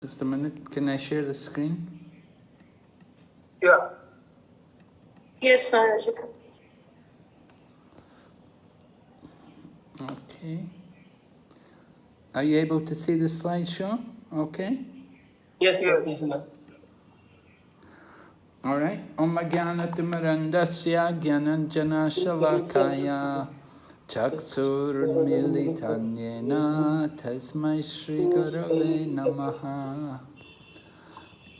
Just a minute. Can I share the screen? Yeah. Yes, Maharaj. Okay. Are you able to see the slideshow? Okay. Yes, yes. All right. Om Jnanatimirandasya Jnananjana Shalakaya Chaksurmilitanyena Tasmai Shri Gurave Namaha.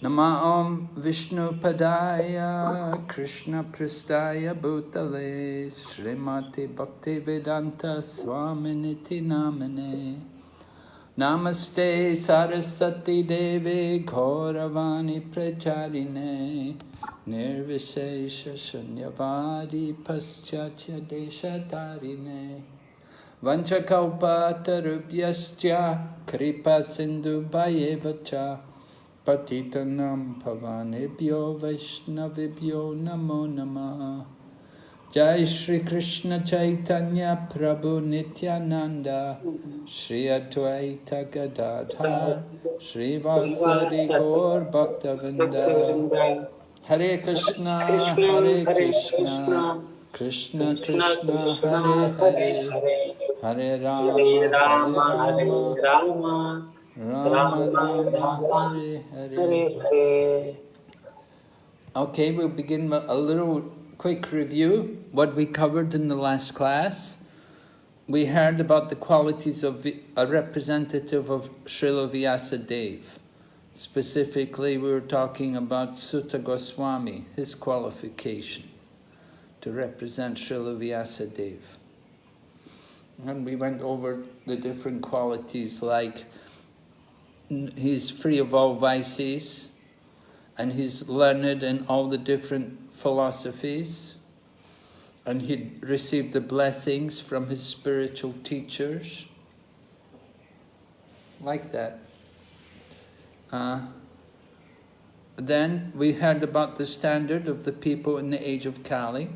Nama Om Vishnu Padaya Krishna Pristaya Bhutale Srimati Bhakti Vedanta Swaminiti Namane Namaste Saraswati Devi Gauravani Pracharine Nirvishesha Shunyavadi Paschatya Deshatarine Vanchakalpatarubhyascha Kripa Sindhu Bhayevacha Patitanam Pavanebhyo Vaishnavibhyo Namo Namah Jai Shri Krishna Chaitanya Prabhu Nityananda Shri Advaita Gadadhar Shri Vasari Gaur Bhaktavinda Hare Krishna Hare Krishna Krishna Krishna Hare Hare Hare Rama Hare Rama Rama Rama Hare Hare. Okay, we'll begin with a little quick review. What we covered in the last class. We heard about the qualities of a representative of Srila Vyasadeva. Specifically, we were talking about Sutta Goswami, his qualification to represent Srila Vyasadeva. And we went over the different qualities like he's free of all vices, and he's learned in all the different philosophies, and he received the blessings from his spiritual teachers, like that. Then we heard about the standard of the people in the age of Kali,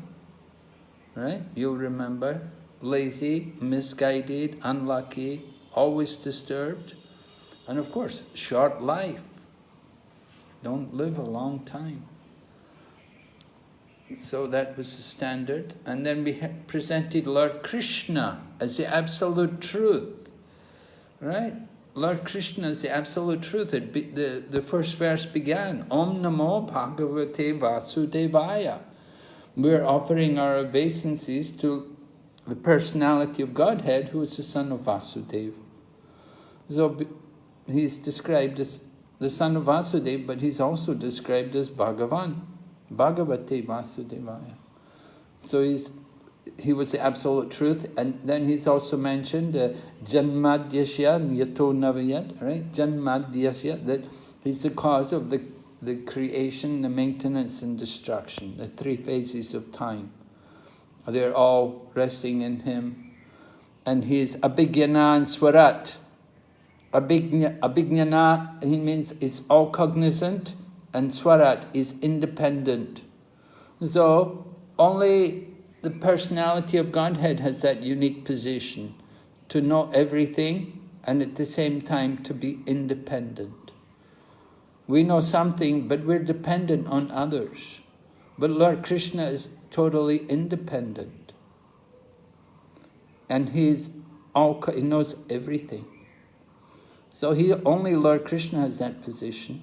right? You'll remember, lazy, misguided, unlucky, always disturbed, and of course, short life. Don't live a long time. So that was the standard. And then we presented Lord Krishna as the absolute truth. Right? Lord Krishna is the absolute truth. The first verse began, Om Namo Bhagavate Vasudevaya. We're offering our obeisances to the personality of Godhead, who is the son of Vasudeva. So he's described as the son of Vasudeva, but he's also described as Bhagavan, Bhagavate Vasudevaya. So he was the absolute truth, and then he's also mentioned Janmadhyasya Yato Navayat, right? Janmadhyasya, that he's the cause of the creation, the maintenance and destruction, the three phases of time. They're all resting in him. And he's Abhigyana and Swarat. Abhignana, he means it's all cognizant, and Swarat is independent. So only the personality of Godhead has that unique position to know everything and at the same time to be independent. We know something, but we're dependent on others. But Lord Krishna is totally independent. And he knows everything. So only Lord Krishna has that position.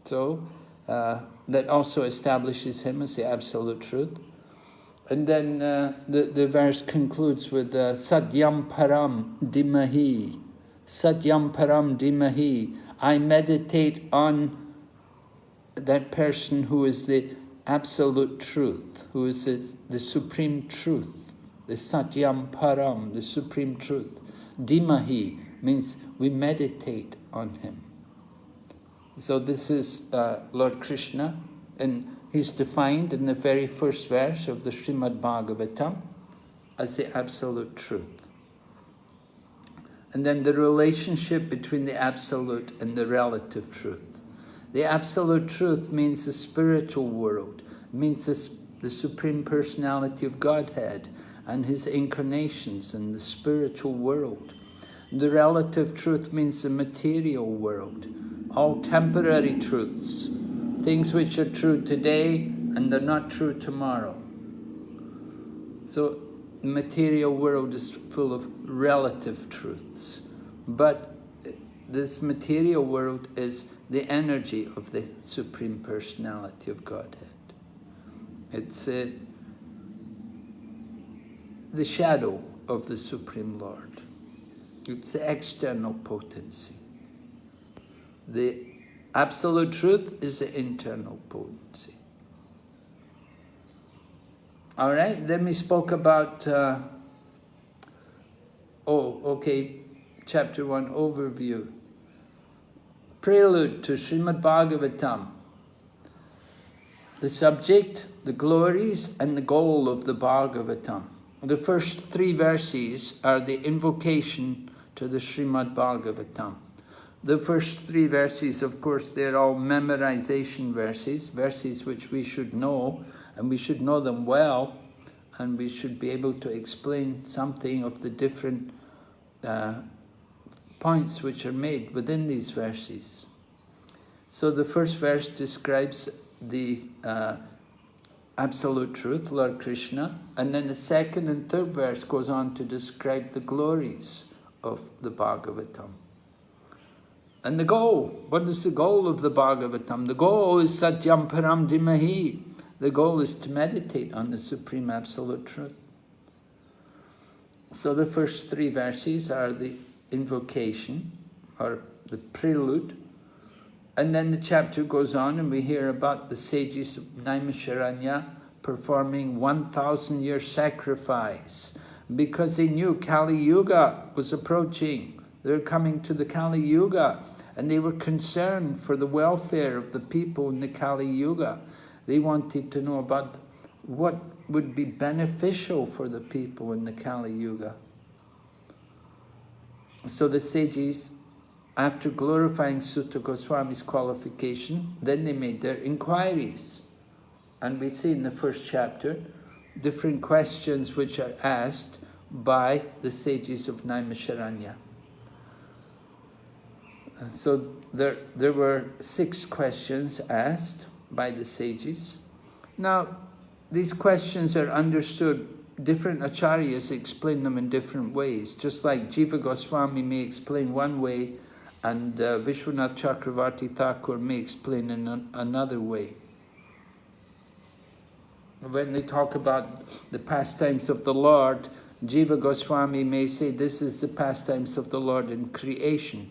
So that also establishes him as the absolute truth. And then the verse concludes with Satyam Param Dimahi. Satyam Param Dimahi. I meditate on that person who is the absolute truth, who is the supreme truth, the Satyam Param, the supreme truth. Dimahi means we meditate on him. So this is Lord Krishna, and he's defined in the very first verse of the Srimad Bhagavatam as the absolute truth. And then the relationship between the absolute and the relative truth. The absolute truth means the spiritual world, means the Supreme Personality of Godhead and his incarnations in the spiritual world. The relative truth means the material world, all temporary truths, things which are true today and they're not true tomorrow. So the material world is full of relative truths, but this material world is the energy of the Supreme Personality of Godhead. It's the shadow of the Supreme Lord. It's the external potency. The absolute truth is the internal potency. All right, then we spoke about, chapter 1 overview. Prelude to Srimad Bhagavatam. The subject, the glories, and the goal of the Bhagavatam. The first 3 verses are the invocation to the Srimad Bhagavatam. The first 3 verses, of course, they're all memorization verses, verses which we should know, and we should know them well, and we should be able to explain something of the different points which are made within these verses. So the first verse describes the absolute truth, Lord Krishna, and then the second and third verse goes on to describe the glories of the Bhagavatam. And the goal, what is the goal of the Bhagavatam? The goal is Satyam Param Dhimahi. The goal is to meditate on the Supreme Absolute Truth. So the first 3 verses are the invocation, or the prelude, and then the chapter goes on and we hear about the sages of Naimisharanya performing 1,000-year sacrifice because they knew Kali Yuga was approaching. They were coming to the Kali Yuga and they were concerned for the welfare of the people in the Kali Yuga. They wanted to know about what would be beneficial for the people in the Kali Yuga. So the sages, after glorifying Sutta Goswami's qualification, then they made their inquiries. And we see in the first chapter different questions which are asked by the sages of Naimisharanya. So there were 6 questions asked by the sages. Now, these questions are understood. Different acharyas explain them in different ways. Just like Jiva Goswami may explain one way, and Vishwanath Chakravarti Thakur may explain in another way. When they talk about the pastimes of the Lord, Jiva Goswami may say this is the pastimes of the Lord in creation.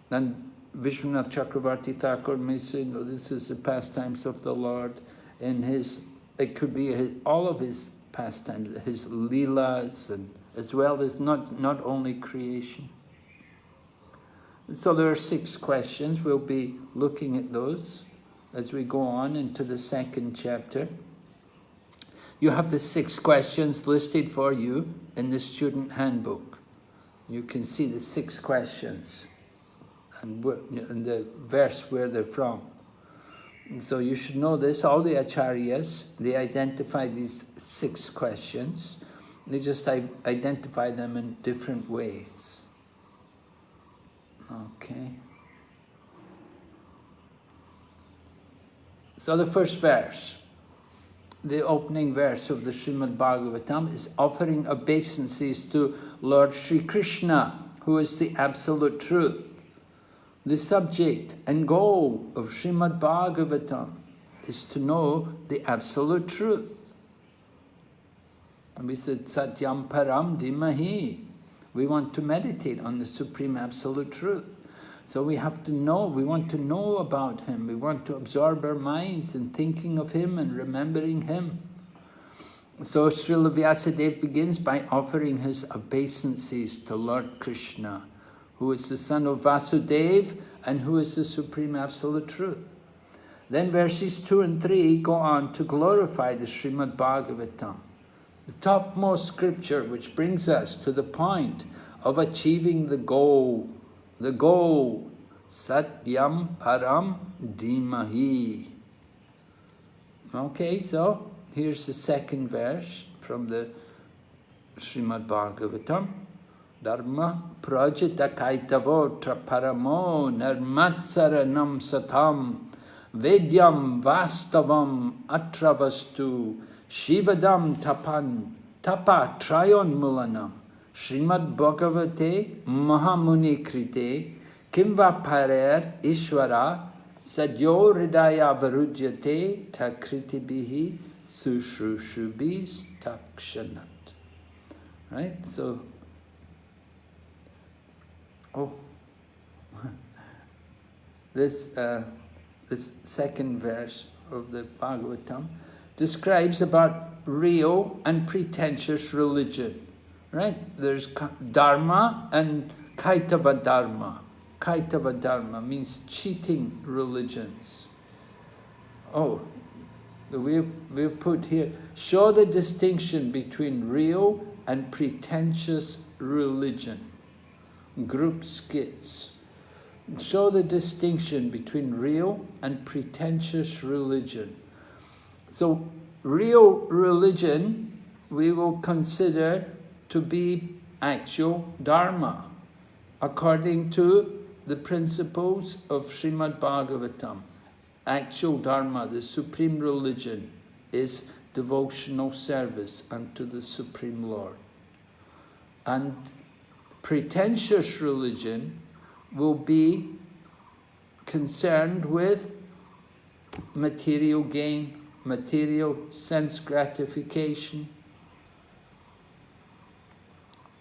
And Vishwanath Chakravarti Thakur may say, no, this is the pastimes of the Lord in his, it could be all of his pastimes, his leelas, and as well as not only creation. So there are 6 questions. We'll be looking at those as we go on into the second chapter. You have the 6 questions listed for you in the student handbook. You can see the 6 questions and the verse where they're from. And so you should know this. All the acharyas, they identify these 6 questions. They just identify them in different ways. Okay. So the first verse, the opening verse of the Srimad Bhagavatam, is offering obeisances to Lord Sri Krishna, who is the Absolute Truth. The subject and goal of Srimad Bhagavatam is to know the Absolute Truth. And we said, Satyam Param Dhimahi. We want to meditate on the Supreme Absolute Truth. So we have to know, we want to know about Him. We want to absorb our minds in thinking of Him and remembering Him. So Srila Vyasadeva begins by offering his obeisances to Lord Krishna, who is the son of Vasudeva and who is the Supreme Absolute Truth. Then verses 2 and 3 go on to glorify the Srimad Bhagavatam, the topmost scripture which brings us to the point of achieving the goal, Satyam Param Dhimahi. Okay, so here's the second verse from the Srimad Bhagavatam. Dharma prajita kaitavotra paramo nirmatsaranam satam vedyam vastavam atravastu shivadam tapa trayon mulanam Srimad Bhagavate Mahamuni Krite Kimva Parer Ishvara Sadyo Hridaya Varujyate Takritibihi Sushrushubi Takshanat. Right? So, this second verse of the Bhagavatam describes about real and pretentious religion. Right? There's Dharma and Kaitava Dharma. Kaitava Dharma means cheating religions. We've put here, show the distinction between real and pretentious religion. Group skits. Show the distinction between real and pretentious religion. So, real religion we will consider to be actual Dharma, according to the principles of Srimad Bhagavatam. Actual Dharma, the supreme religion, is devotional service unto the Supreme Lord. And pretentious religion will be concerned with material gain, material sense gratification.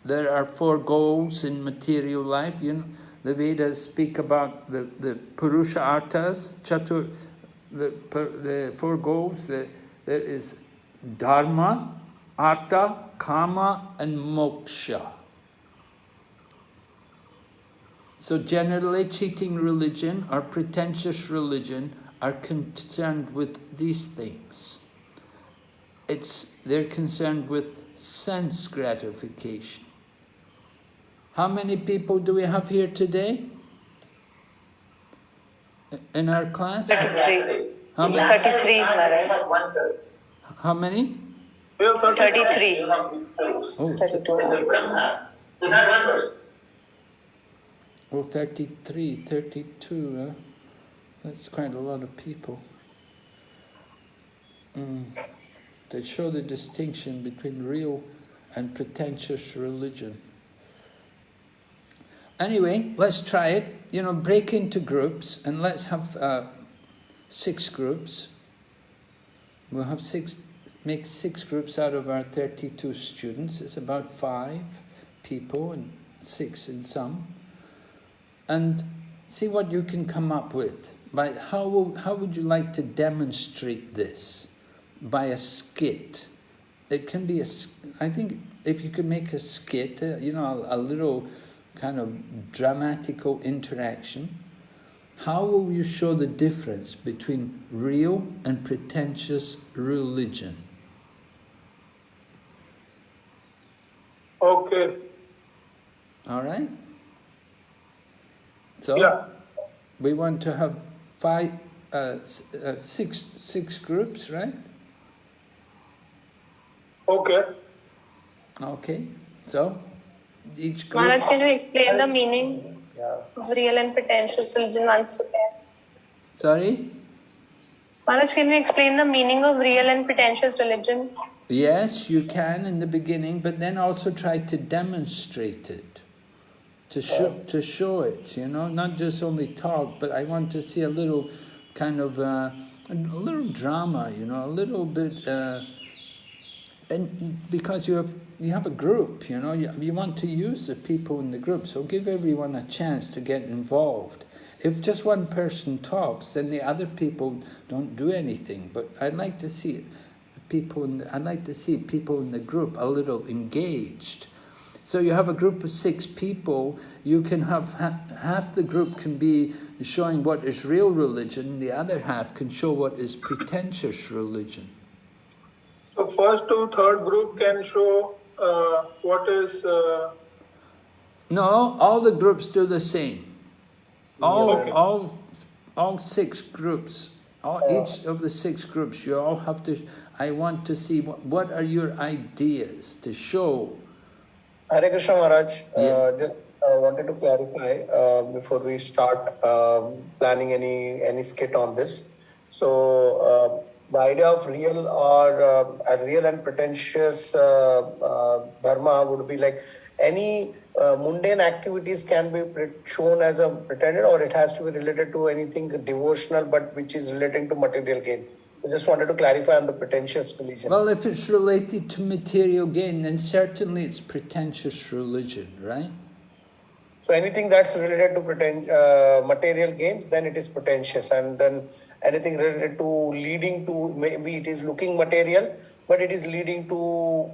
There are 4 goals in material life. You know, the Vedas speak about the Purusha Arthas, the 4 goals. There is Dharma, Artha, Kama, and Moksha. So generally, cheating religion or pretentious religion are concerned with these things. They're concerned with sense gratification. How many people do we have here today in our class? 33. How many? 33, Maharaj. How many? 33. Oh, 32. Oh, 33, 32, huh? That's quite a lot of people. To show the distinction between real and pretentious religion. Anyway, let's try it. You know, break into groups and let's have 6 groups. We'll have make 6 groups out of our 32 students. It's about 5 people and 6 in some. And see what you can come up with. By how would you like to demonstrate this? By a skit. It can be I think if you could make a skit, you know, a little kind of dramatical interaction, how will you show the difference between real and pretentious religion? Okay. All right? So, yeah. We want to have 6 groups, right? Okay. Okay, so each group... Maharaj, can you explain the meaning of real and pretentious religion once again? Sorry? Maharaj, can you explain the meaning of real and pretentious religion? Yes, you can in the beginning, but then also try to demonstrate it, to show it, you know, not just only talk, but I want to see a little kind of, a little drama, you know, a little bit, and because you have a group, you know, you want to use the people in the group, so give everyone a chance to get involved. If just one person talks, then the other people don't do anything, but I'd like to see people in the group a little engaged. So you have a group of 6 people, you can have half the group can be showing what is real religion, the other half can show what is pretentious religion. So first to third group can show what is... No, all the groups do the same. All 6 groups, each of the 6 groups, you all have to, I want to see what are your ideas to show Hare Krishna Maharaj, Yeah. just wanted to clarify before we start planning any skit on this. So the idea of real or a real and pretentious dharma would be like any mundane activities can be shown as a pretended, or it has to be related to anything devotional but which is relating to material gain. I just wanted to clarify on the pretentious religion. Well, if it's related to material gain, then certainly it's pretentious religion, right? So anything that's related to material gains, then it is pretentious. And then anything related to leading to, maybe it is looking material, but it is leading to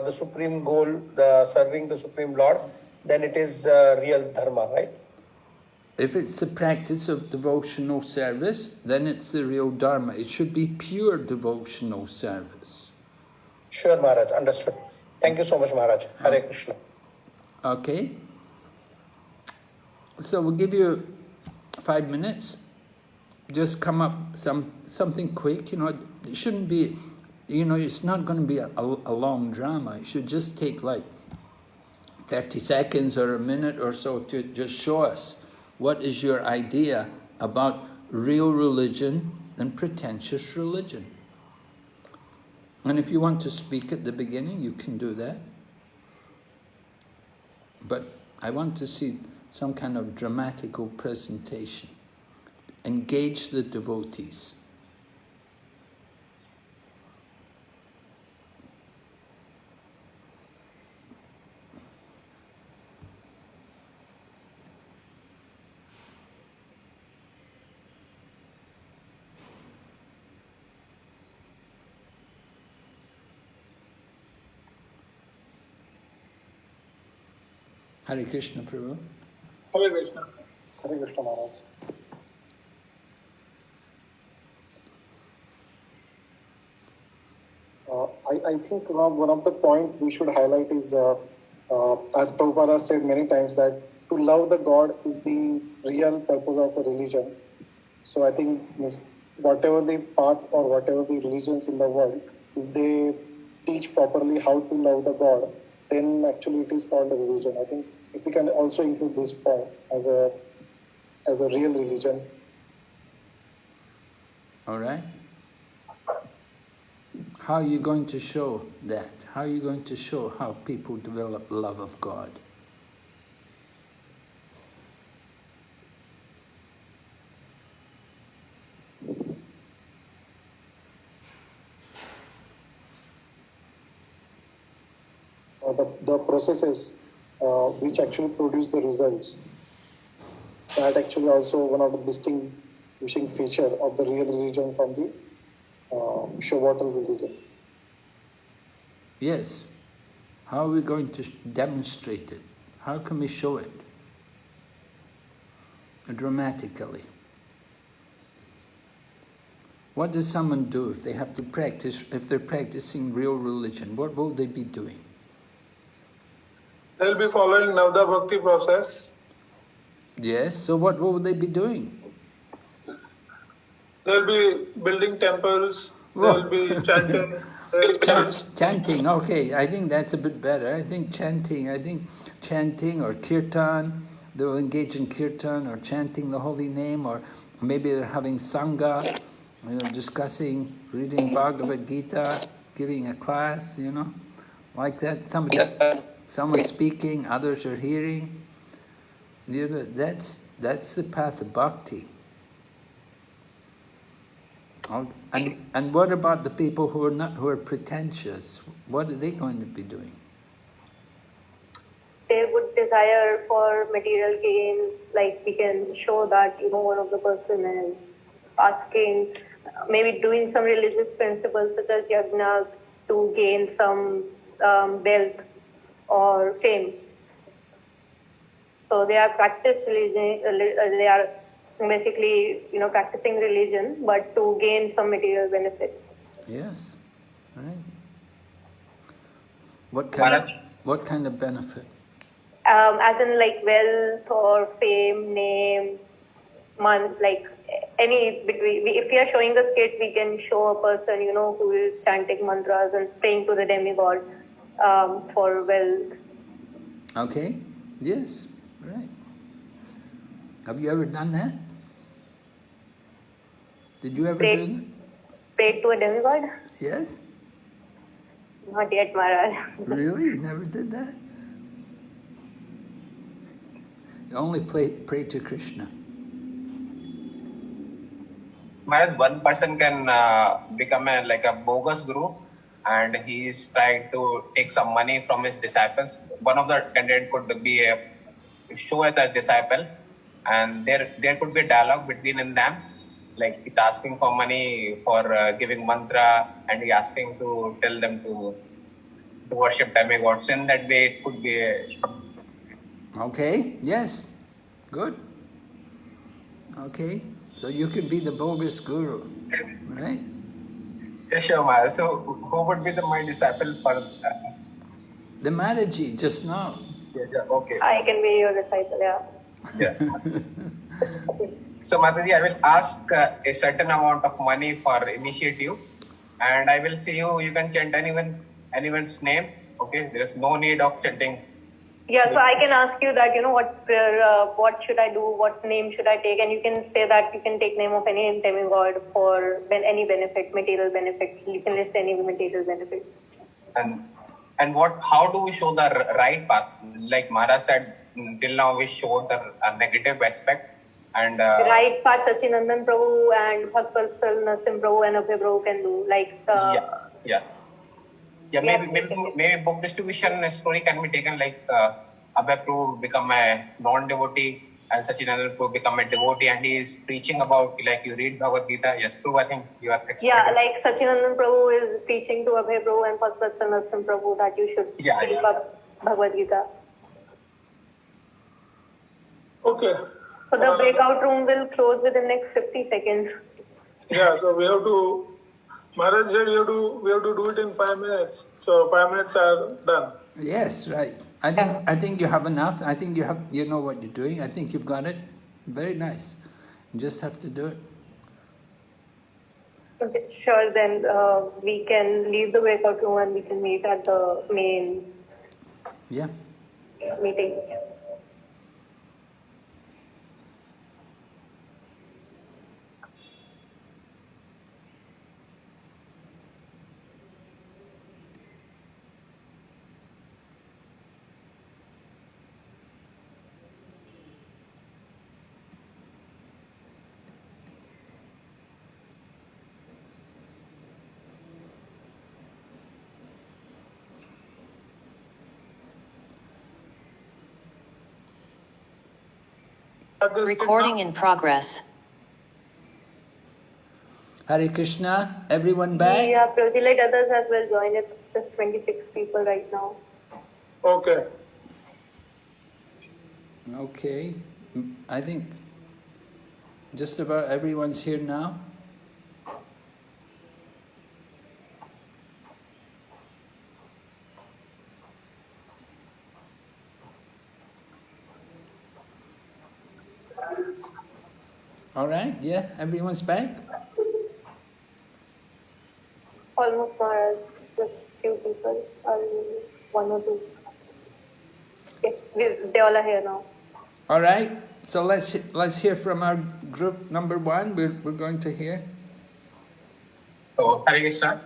the supreme goal, serving the Supreme Lord, then it is real dharma, right? If it's the practice of devotional service, then it's the real dharma. It should be pure devotional service. Sure, Maharaj, understood. Thank you so much, Maharaj. Hare Krishna. Okay. So we'll give you 5 minutes. Just come up something quick. You know, it shouldn't be. You know, it's not going to be a long drama. It should just take like 30 seconds or a minute or so to just show us what is your idea about real religion and pretentious religion. And if you want to speak at the beginning, you can do that. But I want to see some kind of dramatical presentation. Engage the devotees. Hare Krishna, Prabhu. Hare Krishna. Hare Krishna, Maharaj. I think one of the points we should highlight is, as Prabhupada said many times, that to love the God is the real purpose of a religion. So I think whatever the path or whatever the religions in the world, if they teach properly how to love the God, then actually it is called a religion. I think if we can also include this point as a real religion. All right. How are you going to show that? How are you going to show how people develop love of God? The processes which actually produce the results, that actually also one of the distinguishing feature of the real religion from the Shavatal religion. Yes. How are we going to demonstrate it? How can we show it? Dramatically. What does someone do if they have to practice, if they're practicing real religion? What will they be doing? They'll be following Navda Bhakti process. Yes, so what will they be doing? They'll be building temples. They'll be chanting. Chanting, okay, I think that's a bit better. I think chanting or kirtan, they will engage in kirtan or chanting the holy name, or maybe they're having sangha, you know, discussing, reading Bhagavad Gita, giving a class, you know, like that. Someone's speaking, others are hearing. You know, that's the path of bhakti. And what about the people who are pretentious? What are they going to be doing? They would desire for material gains, like we can show that, you know, one of the person is asking, maybe doing some religious principles such as yajnas to gain some wealth or fame. So they are they are basically, you know, practicing religion, but to gain some material benefit. Yes, right. What kind of benefit? As in like wealth or fame, name, like any between. If we are showing the skit, we can show a person, you know, who is chanting mantras and praying to the demigod for wealth Okay? Yes, right. Have you ever done that? Did you ever do that? Prayed to a demigod? Yes? Not yet, Maharaj. Really? You never did that? You only pray to Krishna. Maharaj, one person can become like a bogus guru, and he is trying to take some money from his disciples. One of the candidate could be a show as a disciple, and there could be a dialogue between them. Like he's asking for money for giving mantra, and he asking to tell them to worship demigods. In that way, it could be a Okay, yes. Good. Okay, so you could be the bogus guru, right? yes, sure, Maharaj. So who would be my disciple for? The Maharaji just now. Okay. I can be your disciple, yeah. Yes. So, Mataji, I will ask a certain amount of money for initiative, and I will see you. You can chant anyone's name. Okay, there is no need of chanting. Yeah, so I can ask you that, what prayer, what should I do, what name should I take, and you can say that you can take name of any demigod for any benefit, material benefit. You can list any material benefit. And what? How do we show the right path? Like Maharaj said, till now we showed the negative aspect. And right path, Sachinandan Prabhu and Bhakti Nasim Prabhu and Abhay Prabhu can do. Like, maybe book distribution story can be taken like Abhay Prabhu become a non-devotee and Sachinandan Prabhu become a devotee, and he is preaching about, like, you read Bhagavad Gita. Yes, true. I think you are explaining. Yeah, like Sachinandan Prabhu is preaching to Abhay Prabhu and Bhakti Nasim Prabhu that you should take up Bhagavad Gita. Okay. So the breakout room will close within next 50 seconds. Yeah, so we have to, Maharaj said we have to do it in 5 minutes. So 5 minutes are done. Yes, right. I think you have enough. I think you know what you're doing. I think you've got it. Very nice. You just have to do it. Okay, sure. Then we can leave the breakout room and we can meet at the main meeting. Recording in progress. Hare Krishna, everyone back? Yeah, Prabhuji, let others as well join. It's just 26 people right now. Okay. Okay. I think just about everyone's here now. All right, yeah, everyone's back? Almost Maharaj, just few people, one or two. Okay, they all are here now. All right, so let's hear from our group number 1. We're going to hear. So, Hare Krishna.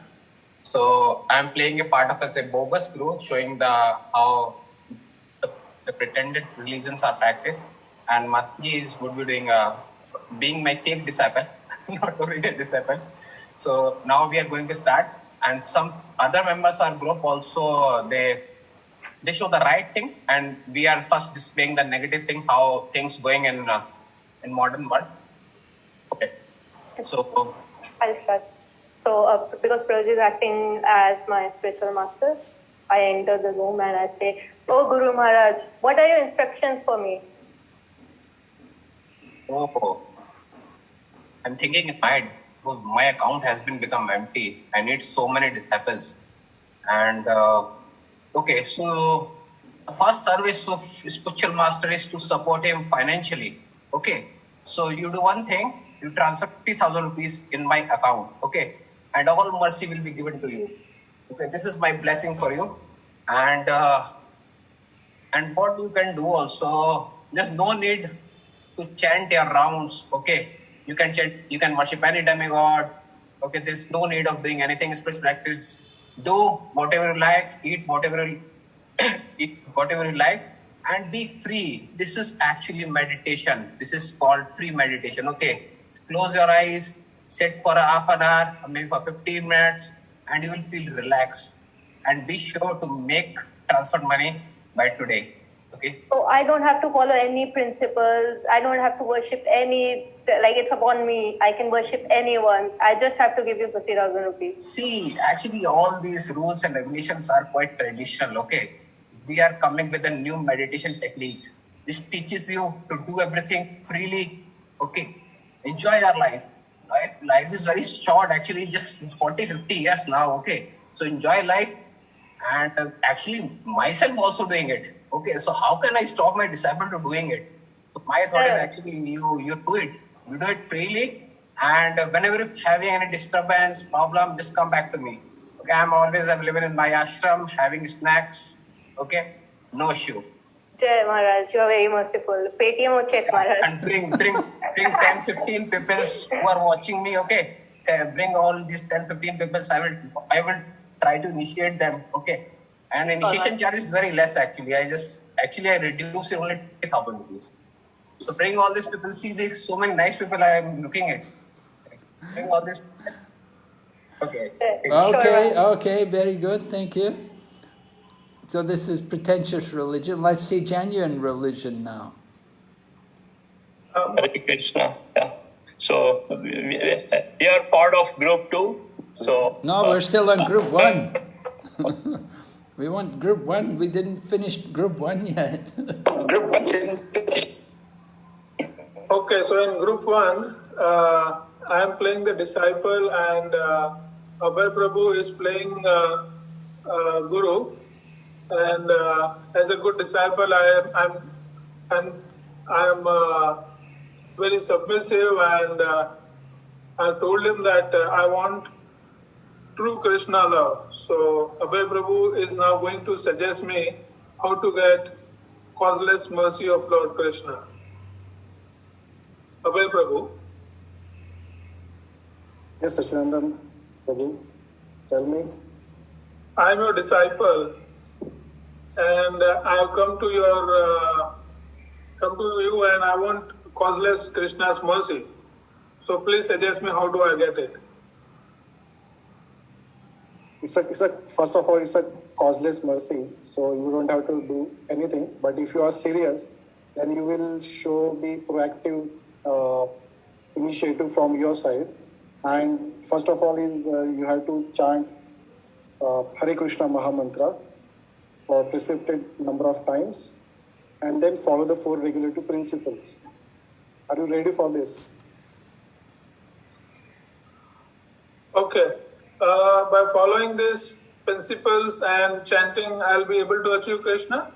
So, I'm playing a part of as a bogus guru, showing how the pretended religions are practiced, and Mataji would be doing being my fake disciple, not a real disciple. So now we are going to start, and some other members of our group also they show the right thing, and we are first displaying the negative thing, how things going in modern world. Okay, so I'll start. So because Prabhuji is acting as my spiritual master, I enter the room and I say, "Oh Guru Maharaj, what are your instructions for me?" I'm thinking in my account has become empty. I need so many disciples. And okay, so the first service of spiritual master is to support him financially. Okay, so you do one thing, you transfer 50,000 rupees in my account. Okay, and all mercy will be given to you. Okay, this is my blessing for you. And And what you can do also, there's no need to chant your rounds, okay? You can chant, you can worship any demigod, okay? There's no need of doing anything spiritual practice. Do whatever you like, eat whatever you eat whatever you like, and be free. This is actually meditation. This is called free meditation, okay? Just close your eyes, sit for a half an hour, or maybe for 15 minutes, and you will feel relaxed. And be sure to make transfer money by today. Okay. So I don't have to follow any principles. I don't have to worship any, like it's upon me. I can worship anyone. I just have to give you 50,000 rupees. See, actually all these rules and regulations are quite traditional, okay? We are coming with a new meditation technique. This teaches you to do everything freely, okay? Enjoy your life. Life is very short, actually just 40, 50 years now, okay? So enjoy life. And actually myself also doing it. Okay, so how can I stop my disciple to doing it? So my thought is actually you do it. You do it freely, and whenever you're having any disturbance, problem, just come back to me. Okay, I'm available in my ashram, having snacks. Okay, no issue. Jai Maharaj, you are very merciful. Paytm or check, Maharaj. And bring 10, 15 people who are watching me. Okay, bring all these 10, 15 people. I will try to initiate them, okay? And initiation charge is very less actually. I reduce it only 20,000 rupees. So bring all these people. See, there's so many nice people I am looking at. Bring all this. Okay. Okay, very good, thank you. So this is pretentious religion. Let's see genuine religion now. Hare Krishna. Yeah. So we are part of group 2. So no, we're still on group 1. We want group 1. We didn't finish group 1 yet. Okay, so in group 1, I am playing the disciple, and Abhay Prabhu is playing Guru. And as a good disciple, I am very submissive, and I told him that I want true Krishna love. So Abhay Prabhu is now going to suggest me how to get causeless mercy of Lord Krishna. Abhay Prabhu. Yes, Sachinandan Prabhu, tell me. I am your disciple, and I have come to you, and I want causeless Krishna's mercy. So please suggest me how do I get it. First of all, it's a causeless mercy, so you don't have to do anything. But if you are serious, then you will show the proactive initiative from your side. And first of all is you have to chant Hare Krishna Maha Mantra for prescribed number of times, and then follow the 4 regulative principles. Are you ready for this? Okay. By following these principles and chanting, I'll be able to achieve Krishna?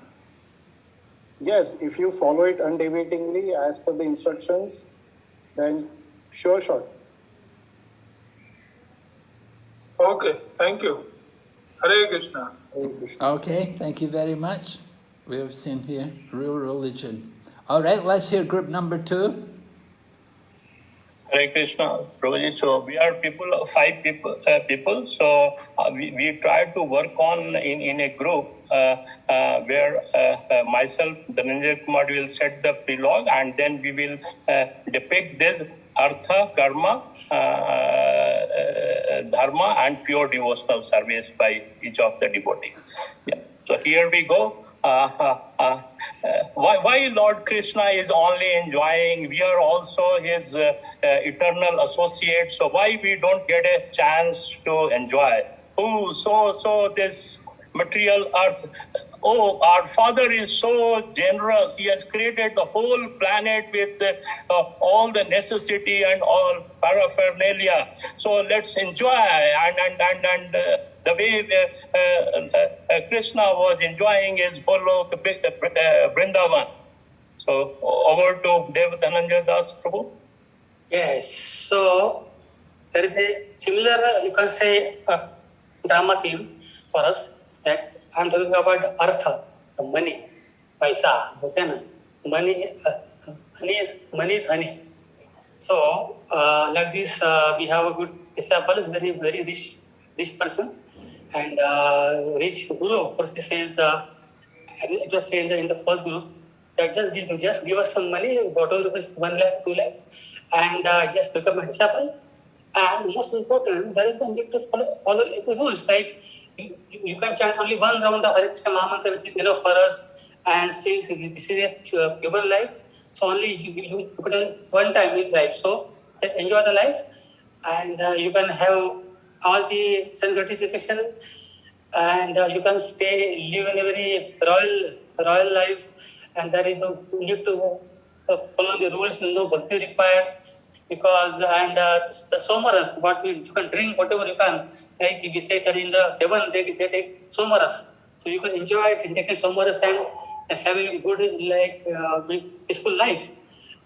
Yes, if you follow it undeviatingly as per the instructions, then sure shot. Okay, thank you. Hare Krishna. Hare Krishna. Okay, thank you very much. We have seen here real religion. All right, let's hear group number 2. Hare Krishna, Prabhuji. So we are 5 people. So we try to work on in a group where myself, Dhananjay Kumar, will set the prelogue, and then we will depict this artha, karma, dharma, and pure devotional service by each of the devotees. Yeah. So here we go. Why Lord Krishna is only enjoying, we are also his eternal associates, so why we don't get a chance to enjoy? Oh, so this material earth, oh, our Father is so generous. He has created the whole planet with all the necessity and all paraphernalia. So let's enjoy, and the way Krishna was enjoying his whole Vrindavan. So over to Dev Dhananjay Das Prabhu. Yes, so there is a similar, you can say, drama theme for us, that I'm talking about artha, the money. paisa, okay na? Money is honey. So like this, we have a good disciple, very rich person, and rich guru. Of course, he says it was said in the first group that just give us some money, whatever rupees, 1 lakh, 2 lakhs, and just become a disciple. And most important, there is the need to follow the rules. Like you can chant only one round of Hare Krishna Mahamantra, which is enough for us, and say this is a human life. So only you put in one time in life. So enjoy the life, and you can have all the sense gratification, and you can live in a very royal life, and there is no need to follow the rules, no bhakti required, because the somaras, you can drink whatever you can. Like we say that in the heaven they take somaras, so you can enjoy it and take somaras and having a good peaceful life.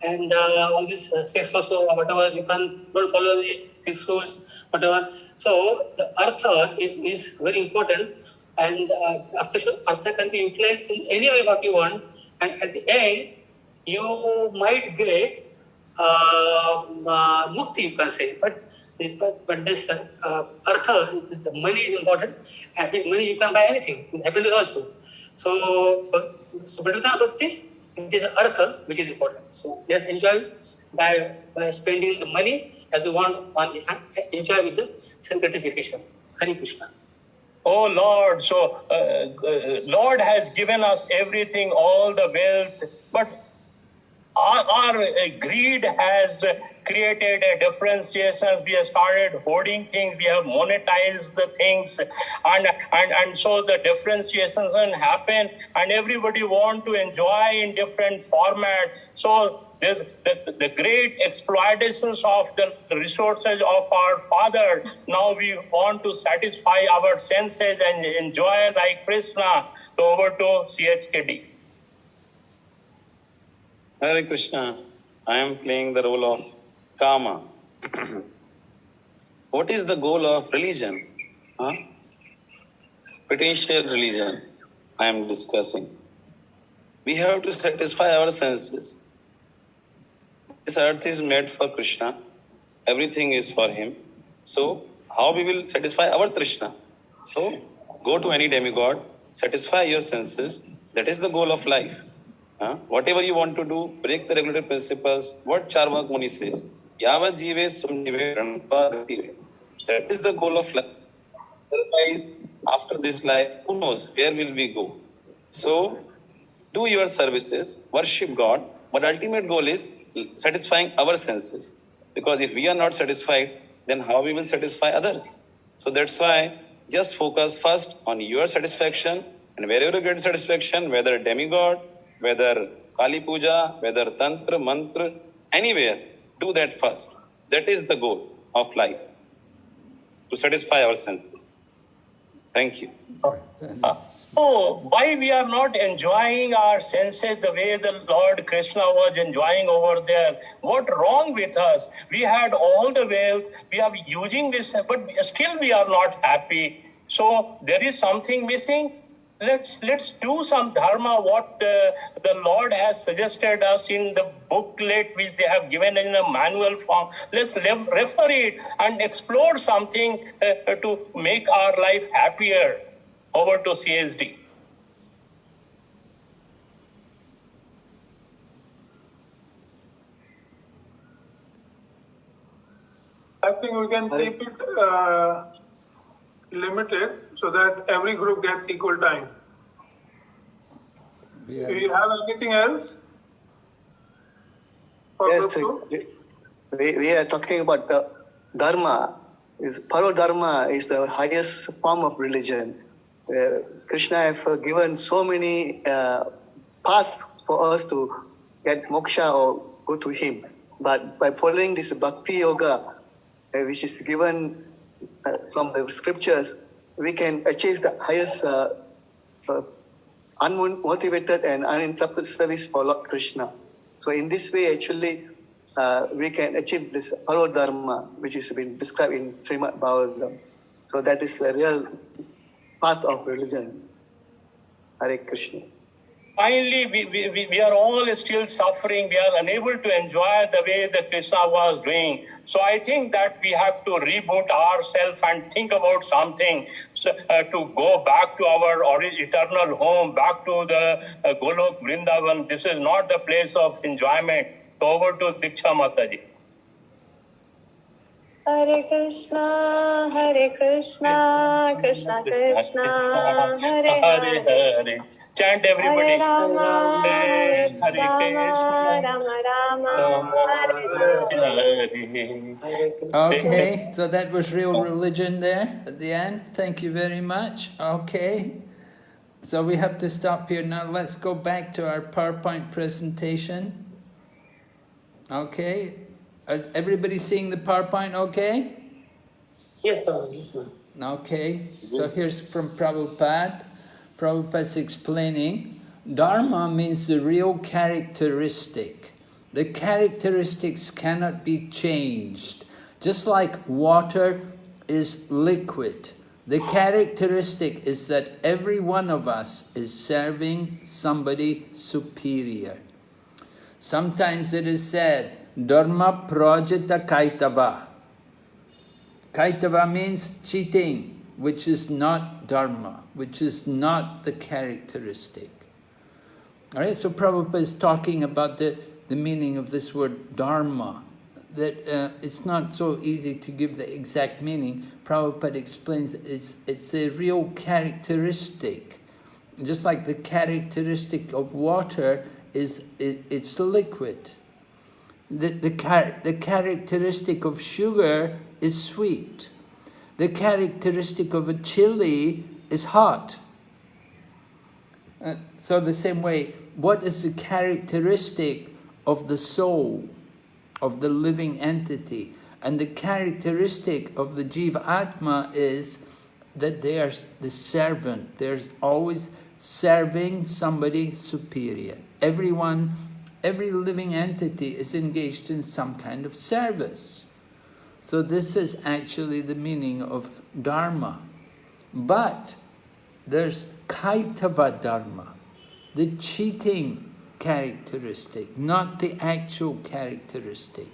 And all this sex also, whatever you can don't follow the sex rules, whatever. So the artha is very important, and artha can be utilized in any way what you want, and at the end you might get mukti, you can say. But this artha, the money is important, and with money you can buy anything, happiness also. So Bhadavata Bhakti, it is artha which is important. So just enjoy by spending the money as you want, enjoy with the self gratification. Hare Krishna. Oh Lord, so Lord has given us everything, all the wealth, but our greed has created a differentiation. We have started hoarding things, we have monetized the things, and so the differentiations happen, and everybody want to enjoy in different format. So there's the great exploitations of the resources of our father. Now we want to satisfy our senses and enjoy like Krishna. So over to CHKD. Hare Krishna, I am playing the role of Kama. What is the goal of religion? Potential religion I am discussing. We have to satisfy our senses. This earth is made for Krishna. Everything is for him. So how we will satisfy our Krishna? So go to any demigod, satisfy your senses. That is the goal of life. Whatever you want to do, break the regulative principles. What Charvak Muni says, Yava Jive Sumjive Ranpa Gative. That is the goal of life. Otherwise, after this life, who knows where will we go? So, do your services, worship God, but ultimate goal is satisfying our senses. Because if we are not satisfied, then how we will satisfy others? So that's why just focus first on your satisfaction, and wherever you get satisfaction, whether demigod, whether Kali Puja, whether Tantra, Mantra, anywhere, do that first. That is the goal of life, to satisfy our senses. Thank you. Why we are not enjoying our senses the way the Lord Krishna was enjoying over there? What wrong with us? We had all the wealth, we are using this, but still we are not happy. So there is something missing. Let's do some dharma, what the Lord has suggested us in the booklet which they have given in a manual form. Let's refer it and explore something to make our life happier. Over to CSD. I think we can keep it limited so that every group gets equal time. Yeah. Do you have anything else? Yes, we are talking about dharma. Paro dharma is the highest form of religion. Krishna has given so many paths for us to get moksha or go to him. But by following this bhakti yoga, which is given from the scriptures, we can achieve the highest unmotivated and uninterrupted service for Lord Krishna. So in this way, actually, we can achieve this Paro Dharma, which has been described in Srimad Bhagavatam. So that is the real path of religion. Hare Krishna. finally we are all still suffering. We are unable to enjoy the way that Krishna was doing. So I think that we have to reboot ourselves and think about something to go back to our eternal home, back to the Golok Vrindavan. This is not the place of enjoyment. So over to Diksha Mataji. Hare Krishna, Krishna Krishna, Hare Hare. Chant everybody. Hare Rama, Hare Krishna, Rama Rama, Hare Hare. Okay, so that was real religion there at the end. Thank you very much. Okay, so we have to stop here now. Let's go back to our PowerPoint presentation. Okay, is everybody seeing the PowerPoint okay? Yes, sir. Yes, ma'am. Okay, so here's from Prabhupada. Prabhupada's explaining, Dharma means the real characteristic. The characteristics cannot be changed. Just like water is liquid, the characteristic is that every one of us is serving somebody superior. Sometimes it is said, Dharma projita kaitava. Kaitava means cheating, which is not dharma, which is not the characteristic. All right, so Prabhupada is talking about the meaning of this word dharma, that it's not so easy to give the exact meaning. Prabhupada explains it's a real characteristic. Just like the characteristic of water is it's liquid. The characteristic of sugar is sweet. The characteristic of a chili is hot. So the same way, what is the characteristic of the soul, of the living entity? And the characteristic of the Jiva Atma is that they are the servant. There's always serving somebody superior. Everyone, every living entity is engaged in some kind of service. So this is actually the meaning of dharma. But there's kaitava dharma, the cheating characteristic, not the actual characteristic.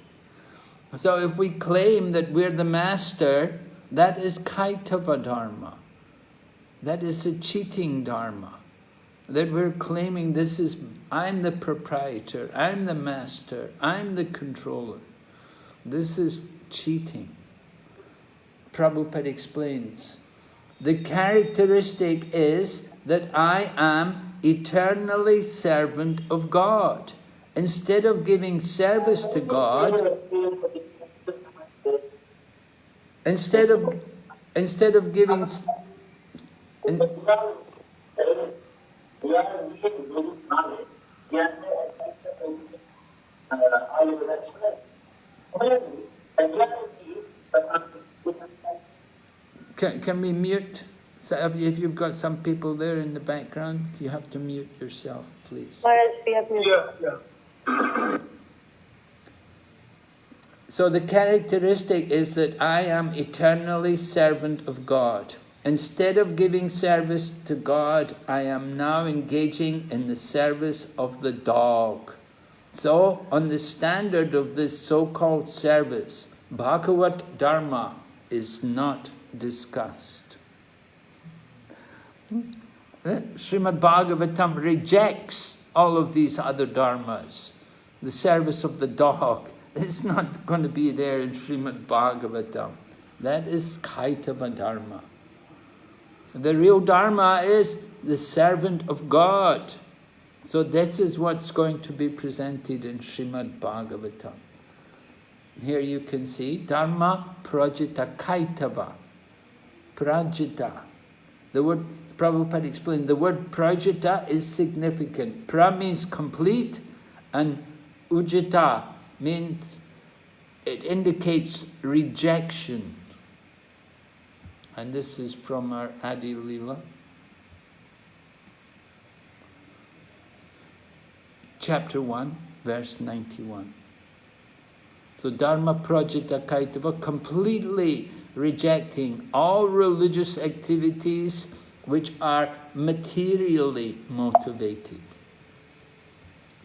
So if we claim that we're the master, that is kaitava dharma. That is the cheating dharma. That we're claiming this is, I'm the proprietor, I'm the master, I'm the controller. This is cheating. Prabhupada explains, the characteristic is that I am eternally servant of God. Instead of giving service to God, instead of giving Can we mute? So if you've got some people there in the background, you have to mute yourself, please. Maharaj, we have music. Yeah. So the characteristic is that I am eternally servant of God. Instead of giving service to God, I am now engaging in the service of the dog. So, on the standard of this so-called service, Bhagavat Dharma is not discussed. Srimad Bhagavatam rejects all of these other dharmas. The service of the dog is not going to be there in Srimad Bhagavatam. That is Kaitava Dharma. The real Dharma is the servant of God. So this is what's going to be presented in Srimad Bhagavatam. Here you can see Dharma Prajita Kaitava. Prajita. The word, Prabhupada explained, the word Prajita is significant. Pra means complete and Ujita means it indicates rejection. And this is from our Adi Leela. Chapter 1, verse 91. So Dharma Prajita Kaitava, completely rejecting all religious activities which are materially motivated.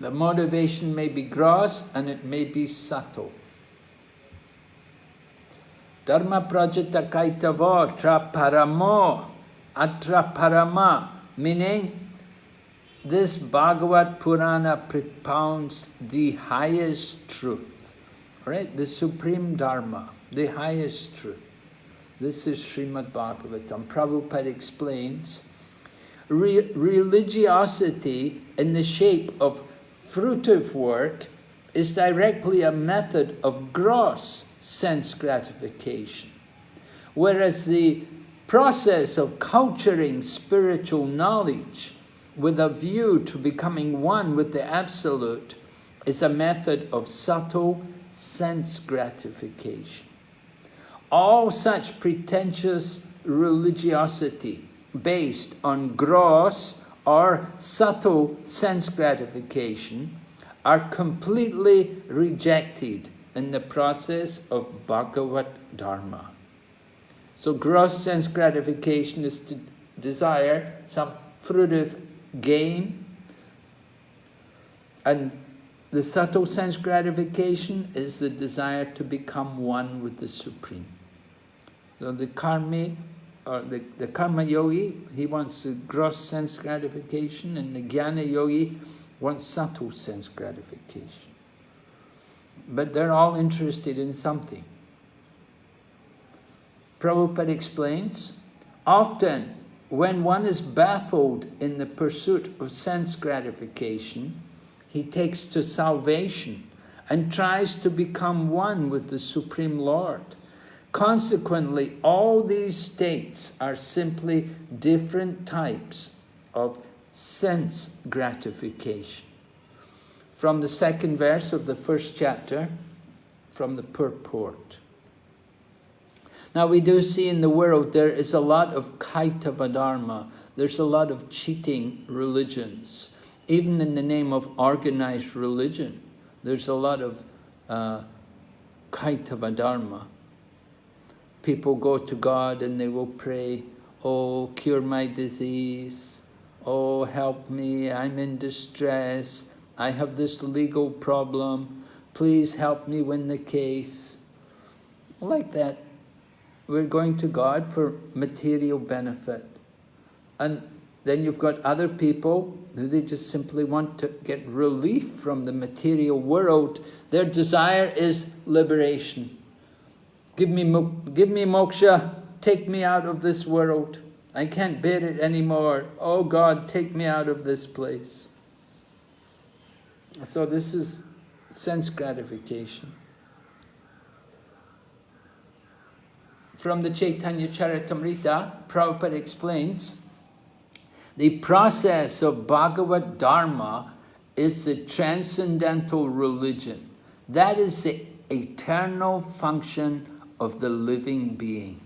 The motivation may be gross and it may be subtle. Dharma projita kaitavo tra paramo atra parama, meaning this Bhagavad Purana propounds the highest truth, right? The supreme Dharma, the highest truth. This is Srimad Bhagavatam. Prabhupada explains, religiosity in the shape of fruitive work is directly a method of gross sense gratification, whereas the process of culturing spiritual knowledge with a view to becoming one with the Absolute is a method of subtle sense gratification. All such pretentious religiosity based on gross or subtle sense gratification are completely rejected in the process of Bhagavad Dharma. So gross sense gratification is to desire some fruitive gain, and the subtle sense gratification is the desire to become one with the Supreme. So the karmi, or the karma yogi, he wants a gross sense gratification, and the jnana yogi wants subtle sense gratification. But they're all interested in something. Prabhupada explains, often when one is baffled in the pursuit of sense gratification, he takes to salvation and tries to become one with the Supreme Lord. Consequently, all these states are simply different types of sense gratification. From the second verse of the first chapter, from the purport. Now we do see in the world there is a lot of kaitava dharma, there's a lot of cheating religions. Even in the name of organized religion, there's a lot of kaitava dharma. People go to God and they will pray, oh, cure my disease, oh, help me, I'm in distress, I have this legal problem, please help me win the case. Like that. We're going to God for material benefit. And then you've got other people who they just simply want to get relief from the material world. Their desire is liberation. Give me moksha, take me out of this world. I can't bear it anymore. Oh God, take me out of this place. So this is sense gratification. From the Chaitanya Charitamrita, Prabhupada explains, the process of Bhagavad Dharma is the transcendental religion. That is the eternal function of the living being.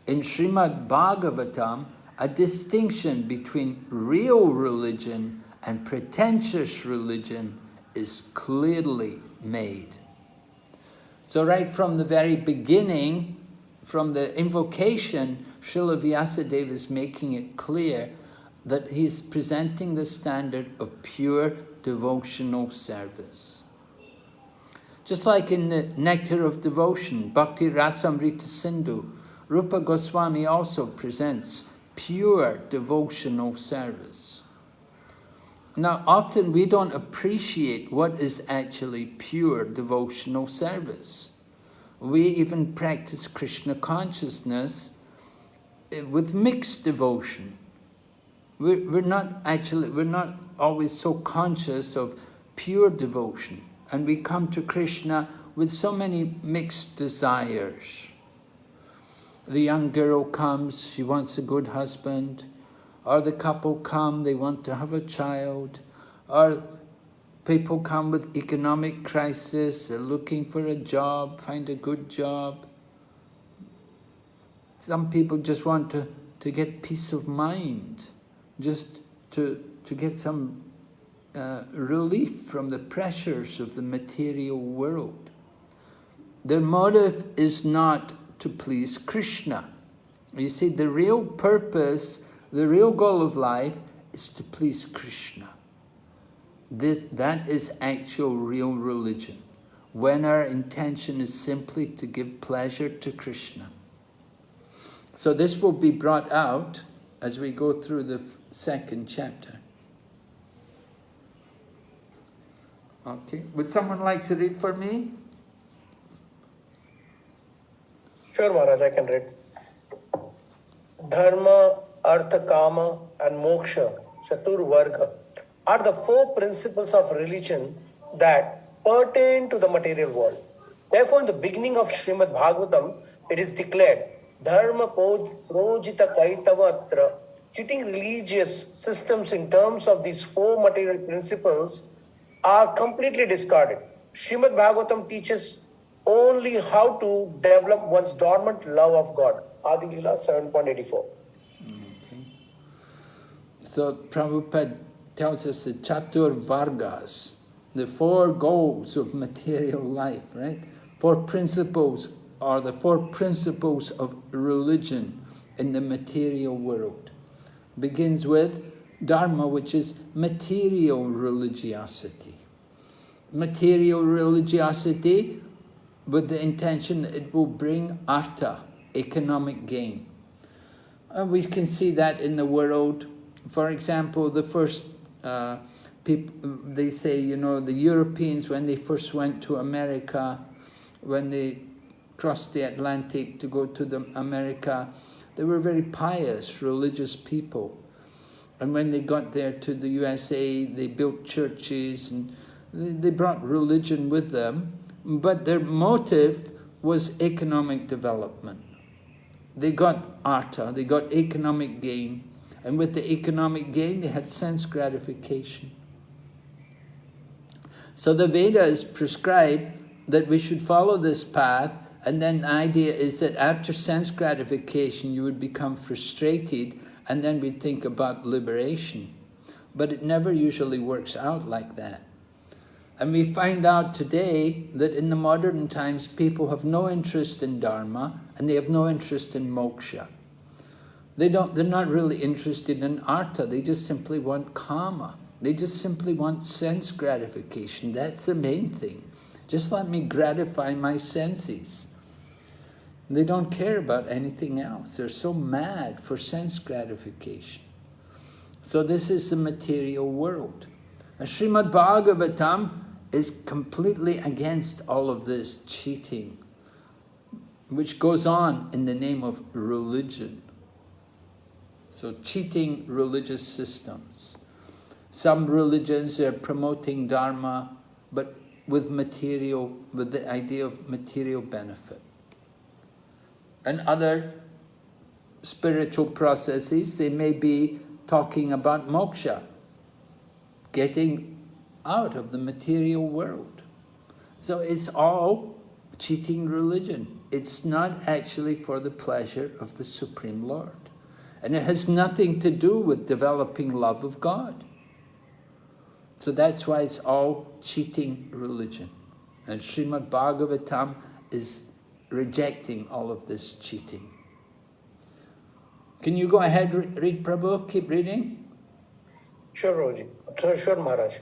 In Srimad Bhagavatam, a distinction between real religion and pretentious religion is clearly made. So right from the very beginning, from the invocation, Srila Vyasadeva is making it clear that he's presenting the standard of pure devotional service. Just like in the Nectar of Devotion, Bhakti Rasamrita Sindhu, Rupa Goswami also presents pure devotional service. Now, often we don't appreciate what is actually pure devotional service. We even practice Krishna consciousness with mixed devotion. We're not always so conscious of pure devotion. And we come to Krishna with so many mixed desires. The young girl comes, she wants a good husband. Or the couple come, they want to have a child. Or people come with economic crisis, they're looking for a job, find a good job. Some people just want to get peace of mind, just to get some relief from the pressures of the material world. Their motive is not to please Krishna. You see, the real purpose, the real goal of life is to please Krishna. That is actual real religion, when our intention is simply to give pleasure to Krishna. So this will be brought out as we go through the second chapter. Okay, would someone like to read for me? Sure, Maharaj, I can read. Dharma, Artha, Kama, and Moksha, Chatur Varga, are the four principles of religion that pertain to the material world. Therefore, in the beginning of Srimad Bhagavatam, it is declared, Dharma Projita Kaitavatra, treating religious systems in terms of these four material principles are completely discarded. Srimad Bhagavatam teaches only how to develop one's dormant love of God. Adi Lila 7.84. Okay. So Prabhupada tells us the Chatur Vargas, the four goals of material life, right? Four principles are the four principles of religion in the material world. Begins with Dharma, which is material religiosity. Material religiosity with the intention that it will bring artha, economic gain. And we can see that in the world. For example, the first people, they say, you know, the Europeans, when they first went to America, when they crossed the Atlantic to go to America, they were very pious, religious people. And when they got there to the USA, they built churches and they brought religion with them, but their motive was economic development. They got artha, they got economic gain, and with the economic gain they had sense gratification. So the Vedas prescribe that we should follow this path, and then the idea is that after sense gratification you would become frustrated, and then we'd think about liberation. But it never usually works out like that. And we find out today that in the modern times people have no interest in Dharma and they have no interest in moksha. They're not really interested in artha, they just simply want kama. They just simply want sense gratification. That's the main thing. Just let me gratify my senses. They don't care about anything else. They're so mad for sense gratification. So this is the material world. And Srimad Bhagavatam is completely against all of this cheating, which goes on in the name of religion. So cheating religious systems. Some religions are promoting Dharma, but with the idea of material benefit. And other spiritual processes, they may be talking about moksha, getting out of the material world. So it's all cheating religion. It's not actually for the pleasure of the Supreme Lord. And it has nothing to do with developing love of God. So that's why it's all cheating religion. And Srimad Bhagavatam is rejecting all of this cheating. Can you go ahead, read Prabhu? Keep reading. Sure, Roji. Sure, Maharaj.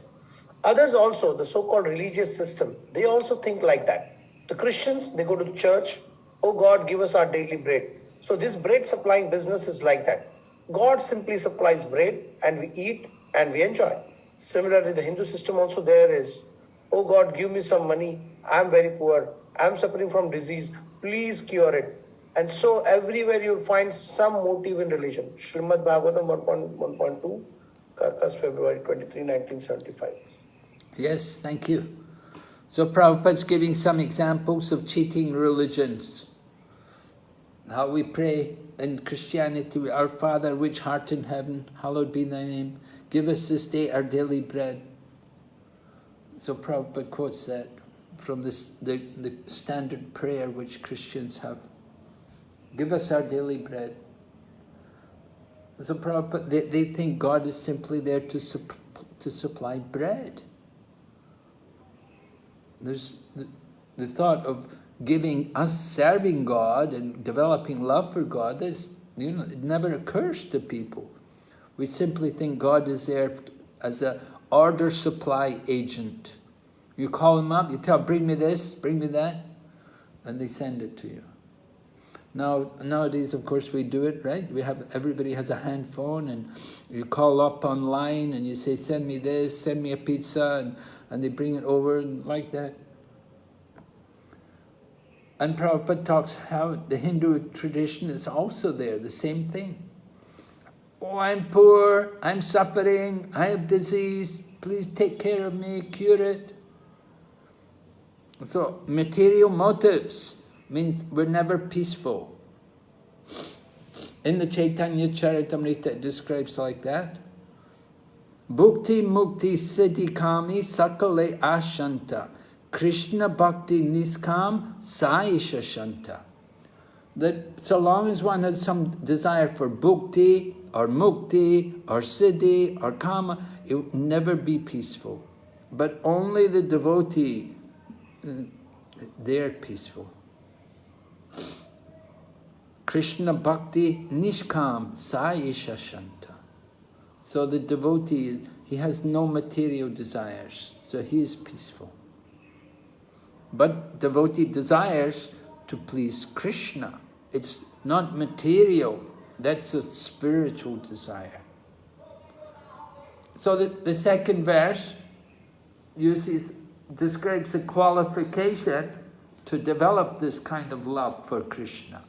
Others also, the so-called religious system, they also think like that. The Christians, they go to the church, oh God, give us our daily bread. So this bread supplying business is like that. God simply supplies bread and we eat and we enjoy. Similarly, the Hindu system also there is, oh God, give me some money, I'm very poor, I'm suffering from disease, please cure it. And so everywhere you'll find some motive in religion. Srimad Bhagavatam 1.2, Karkas, February 23, 1975. Yes, thank you. So Prabhupada's giving some examples of cheating religions. How we pray in Christianity, our Father which art in heaven, hallowed be thy name. Give us this day our daily bread. So Prabhupada quotes that from the standard prayer which Christians have. Give us our daily bread. So Prabhupada, they think God is simply there to supply bread. There's the thought of giving us, serving God and developing love for God, it never occurs to people. We simply think God is there as an order supply agent. You call them up, you tell, bring me this, bring me that, and they send it to you. Nowadays, of course, we do it, right? Everybody has a hand phone, and you call up online and you say, send me this, send me a pizza, and they bring it over and like that. And Prabhupada talks how the Hindu tradition is also there, the same thing. Oh, I'm poor, I'm suffering, I have disease, please take care of me, cure it. So, material motives means we're never peaceful. In the Chaitanya Charitamrita it describes like that. Bhukti mukti siddhi kami sakale ashanta. Krishna bhakti niskam saisha shanta. That so long as one has some desire for bhukti or mukti or siddhi or kama, it will never be peaceful. But only the devotee, they're peaceful. Krishna bhakti nishkam saisha shanta. So the devotee, he has no material desires, so he is peaceful. But devotee desires to please Krishna. It's not material, that's a spiritual desire. So the second verse describes the qualification to develop this kind of love for Krishna.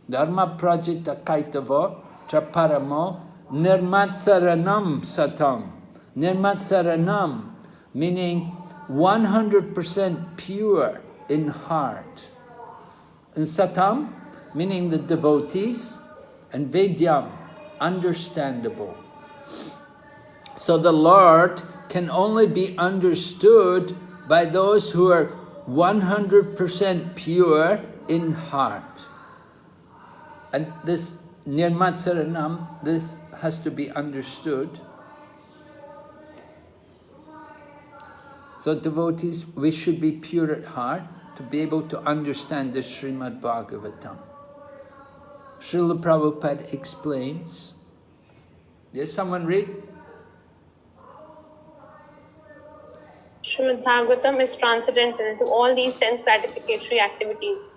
Dharma prajita kaitavo traparamo nirmatsaranam satam. Nirmatsaranam meaning 100% pure in heart. And satam meaning the devotees, and vidyam, understandable. So the Lord can only be understood by those who are 100% pure in heart. And this nirmatsaranam, this has to be understood. So devotees, we should be pure at heart to be able to understand the Srimad Bhagavatam. Srila Prabhupada explains. Yes, someone read? Srimad Bhagavatam is transcendental to all these sense gratificatory activities.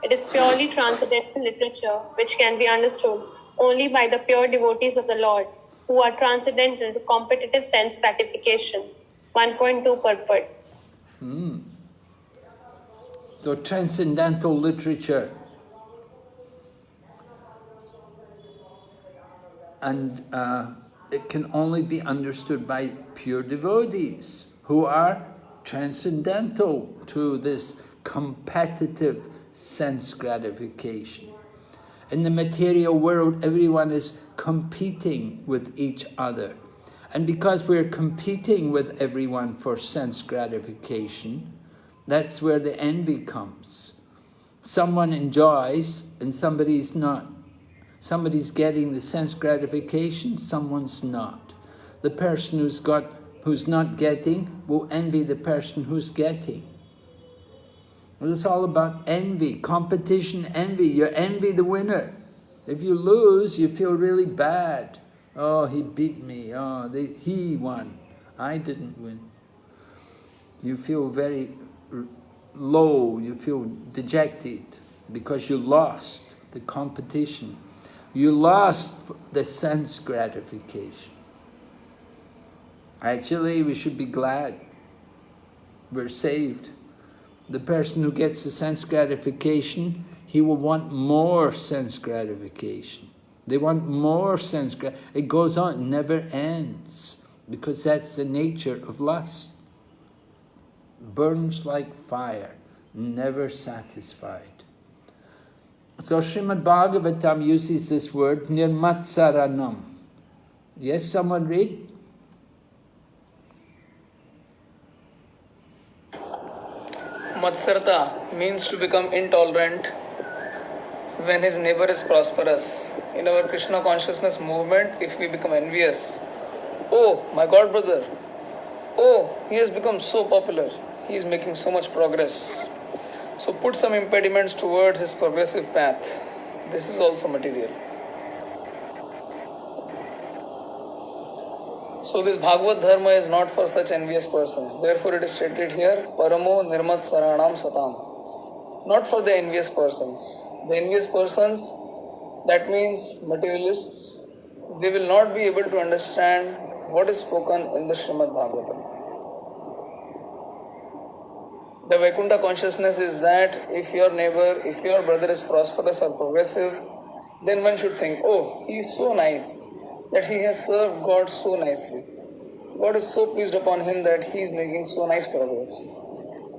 It is purely transcendental literature which can be understood only by the pure devotees of the Lord who are transcendental to competitive sense gratification. 1.2 purport. So transcendental literature. And it can only be understood by pure devotees who are transcendental to this competitive sense gratification. In the material world, everyone is competing with each other. And because we're competing with everyone for sense gratification, that's where the envy comes. Someone enjoys and somebody's not. Somebody's getting the sense gratification, someone's not. The person who's not getting will envy the person who's getting. Well, it's all about envy, competition, envy. You envy the winner. If you lose, you feel really bad. Oh, he beat me. Oh, he won. I didn't win. You feel very low. You feel dejected because you lost the competition. You lost the sense gratification. Actually, we should be glad. We're saved. The person who gets the sense gratification, he will want more sense gratification. They want more sense gratification. It goes on, it never ends, because that's the nature of lust. Burns like fire, never satisfied. So Srimad Bhagavatam uses this word, nirmatsaranam. Yes, someone read? Matsarta means to become intolerant when his neighbor is prosperous. In our Krishna consciousness movement, if we become envious, oh, my God brother, oh, he has become so popular, he is making so much progress. So put some impediments towards his progressive path. This is also material. So this Bhagavad Dharma is not for such envious persons. Therefore it is stated here, Paramo Nirmat Saranam Satam. Not for the envious persons. The envious persons, that means materialists, they will not be able to understand what is spoken in the Srimad Bhagavatam. The Vaikuntha consciousness is that if your neighbor, if your brother is prosperous or progressive, then one should think, oh, he is so nice that he has served God so nicely. God is so pleased upon him that he is making so nice progress.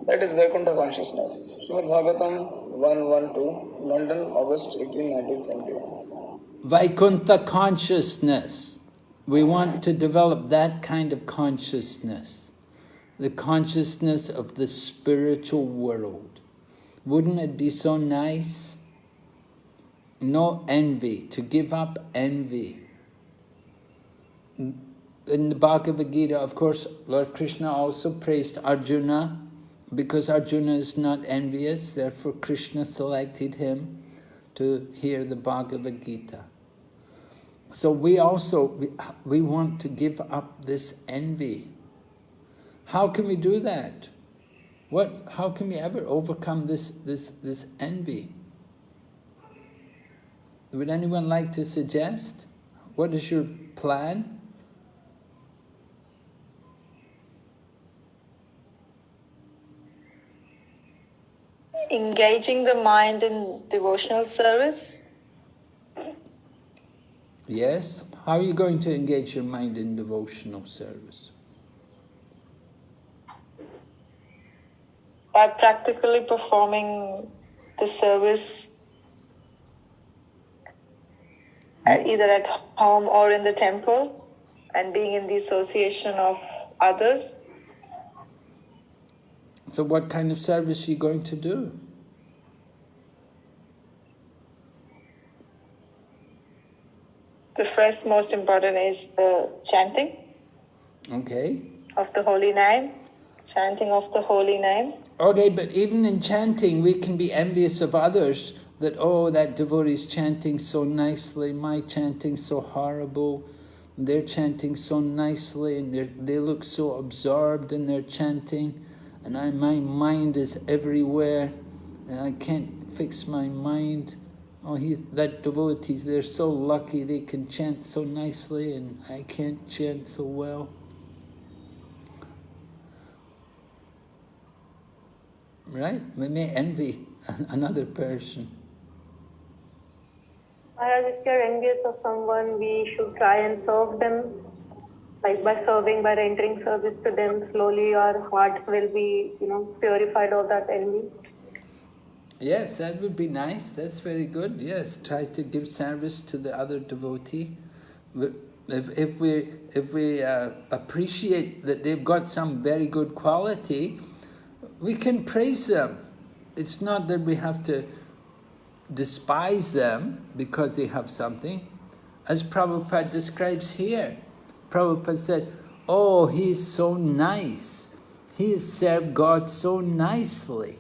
That is Vaikuntha consciousness. Srimad Bhagavatam 112, London, August 18, 1971. Vaikuntha consciousness. We want to develop that kind of consciousness. The consciousness of the spiritual world. Wouldn't it be so nice? No envy, to give up envy. In the Bhagavad Gita, of course, Lord Krishna also praised Arjuna, because Arjuna is not envious, therefore Krishna selected him to hear the Bhagavad Gita. So we also, we want to give up this envy. How can we do that? How can we ever overcome this envy? Would anyone like to suggest? What is your plan? Engaging the mind in devotional service. Yes. How are you going to engage your mind in devotional service? By practically performing the service either at home or in the temple, and being in the association of others. So what kind of service are you going to do? The first most important is the chanting. Okay. Of the holy name. Chanting of the holy name. Okay, but even in chanting, we can be envious of others, that, oh, that devotee is chanting so nicely, my chanting so horrible, they're chanting so nicely, and they look so absorbed in their chanting, and my mind is everywhere, and I can't fix my mind. Oh, that devotees, they're so lucky, they can chant so nicely, and I can't chant so well. Right? We may envy another person. Maharaj, if you're envious of someone, we should try and serve them. Like by serving, by rendering service to them, slowly our heart will be, purified of that envy. Yes, that would be nice. That's very good. Yes, try to give service to the other devotee. If we appreciate that they've got some very good quality, we can praise them. It's not that we have to despise them because they have something. As Prabhupada describes here, Prabhupada said, oh, he's so nice. He has served God so nicely.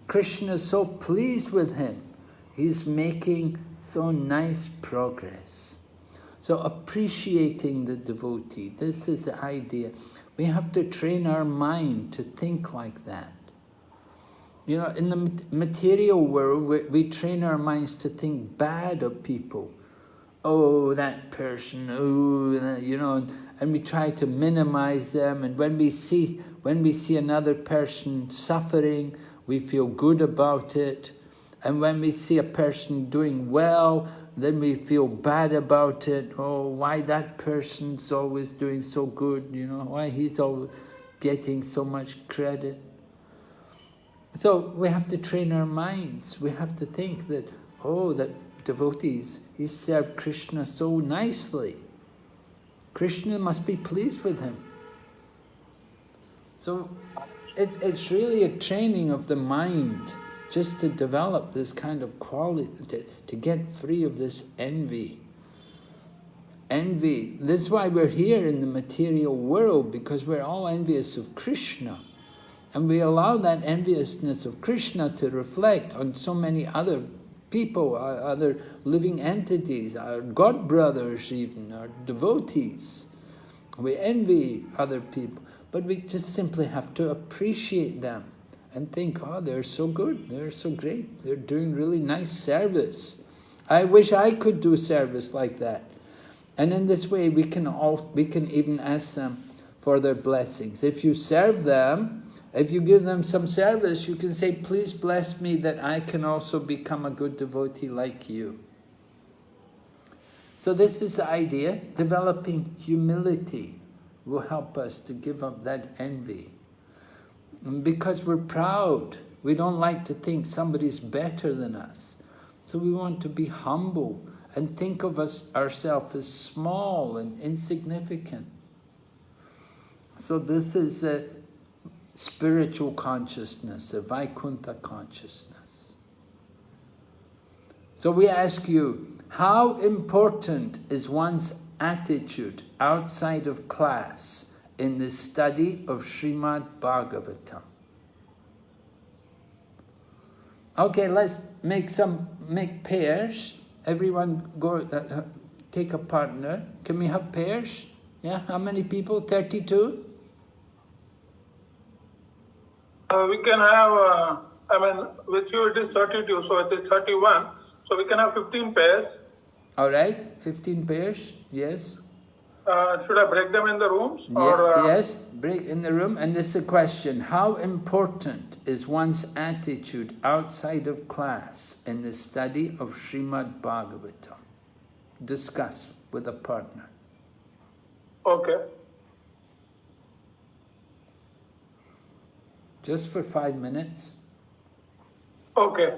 Krishna is so pleased with him. He's making so nice progress. So appreciating the devotee, this is the idea. We have to train our mind to think like that. In the material world, we train our minds to think bad of people. Oh, that person, oh, and we try to minimize them. And when we see another person suffering, we feel good about it. And when we see a person doing well, then we feel bad about it. Oh, why that person's always doing so good, why he's always getting so much credit. So we have to train our minds. We have to think that, oh, that devotees, he served Krishna so nicely. Krishna must be pleased with him. So it's really a training of the mind just to develop this kind of quality, to get free of this envy. Envy, this is why we're here in the material world, because we're all envious of Krishna. And we allow that enviousness of Krishna to reflect on so many other people, other living entities, our god brothers even, our devotees. We envy other people, but we just simply have to appreciate them and think, oh, they're so good, they're so great, they're doing really nice service. I wish I could do service like that. And in this way, we can even ask them for their blessings. If you serve them, if you give them some service, you can say, please bless me that I can also become a good devotee like you. So this is the idea. Developing humility will help us to give up that envy. And because we're proud, we don't like to think somebody's better than us. So we want to be humble and think of ourselves as small and insignificant. So this is a spiritual consciousness, a Vaikuntha consciousness. So we ask you, how important is one's attitude outside of class in the study of Srimad Bhagavatam? Okay, let's make pairs. Everyone go take a partner. Can we have pairs? Yeah, how many people? 32? We can have, with you it is 32, so it is 31. So we can have 15 pairs. All right, 15 pairs, yes. Should I break them in the rooms? Yes, break in the room. And this is a question. How important is one's attitude outside of class in the study of Srimad Bhagavatam? Discuss with a partner. Okay. Just for 5 minutes. Okay.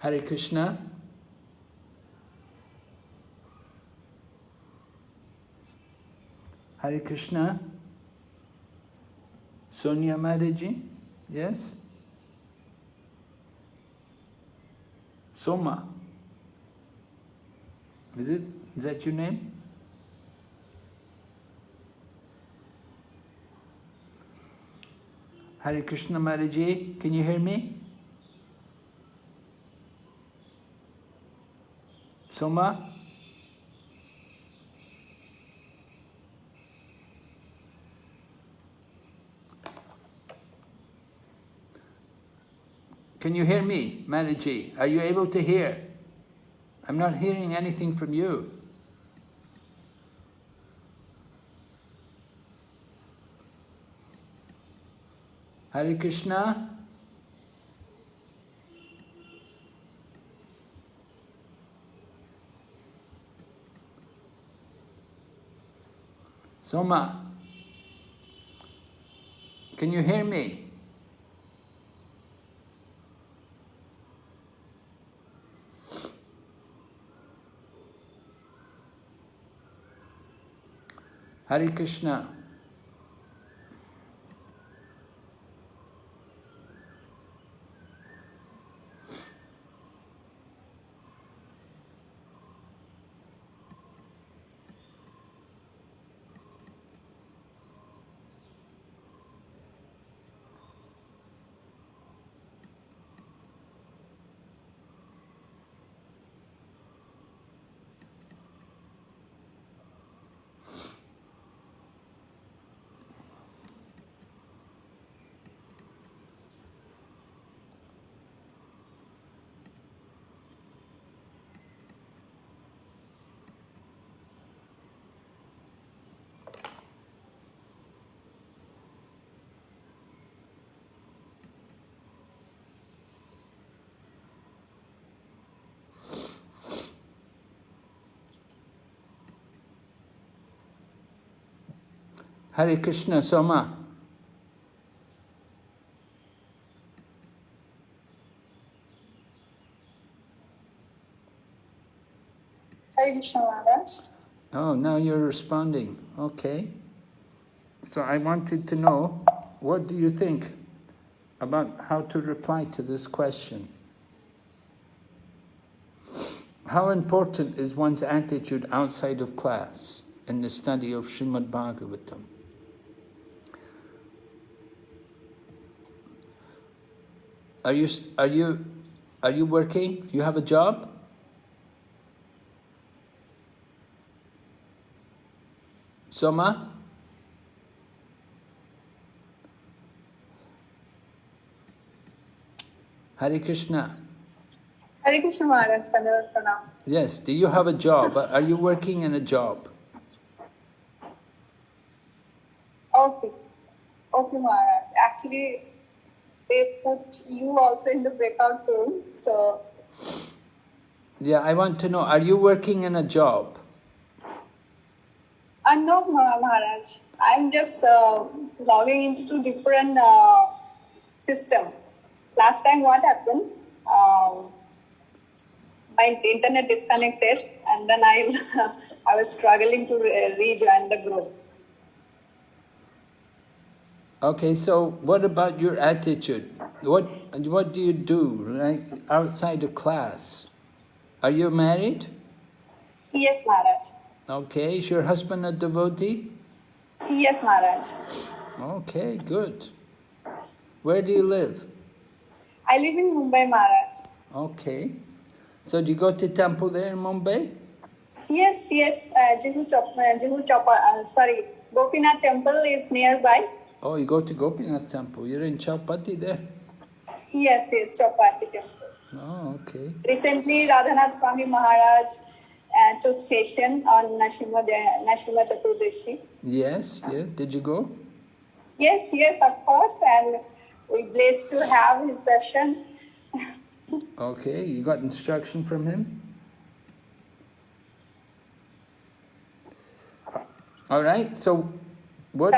Hare Krishna. Hare Krishna. Sonia Madaji? Yes? Soma. Is that your name? Hare Krishna Madaji, can you hear me? Soma? Can you hear me, Madaji? Are you able to hear? I'm not hearing anything from you. Hare Krishna. Soma, can you hear me? Hare Krishna. Hare Krishna, Soma. Hare Krishna Maharaj. Oh, now you're responding. Okay. So I wanted to know, what do you think about how to reply to this question? How important is one's attitude outside of class in the study of Srimad Bhagavatam? Are you working? You have a job? Soma? Hare Krishna. Hare Krishna Maharaj. Dandavat Pranam. Yes, do you have a job? Are you working in a job? Okay. Okay, Maharaj. Actually, they put you also in the breakout room, so. Yeah, I want to know, are you working in a job? No, Maharaj. I'm just logging into two different system. Last time what happened? My internet disconnected, and then I was struggling to rejoin the group. Okay, so what about your attitude? What do you do, right, outside of class? Are you married? Yes, Maharaj. Okay, is your husband a devotee? Yes, Maharaj. Okay, good. Where do you live? I live in Mumbai, Maharaj. Okay. So do you go to temple there in Mumbai? Yes, Gopinath temple is nearby. Oh, you go to Gopinath temple. You're in Chowpatty there? Yes, Chowpatty temple. Oh, okay. Recently, Radhanath Swami Maharaj took session on Nashima Chaturdashi. Yes, yeah. Did you go? Yes, of course. And we're blessed to have his session. Okay, you got instruction from him? All right, so what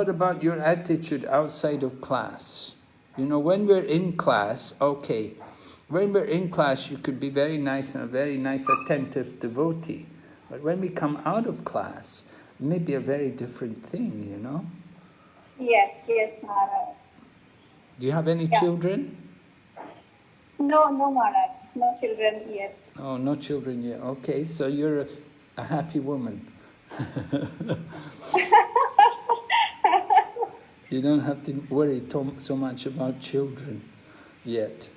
about your attitude outside of class? You know, when we're in class, okay, when we're in class, you could be very nice and a very nice, attentive devotee. But when we come out of class, it may be a very different thing, you know? Yes, Maharaj. Do you have any children? No, Maharaj. No children yet. Oh, no children yet. Okay, so you're a happy woman. You don't have to worry so much about children yet.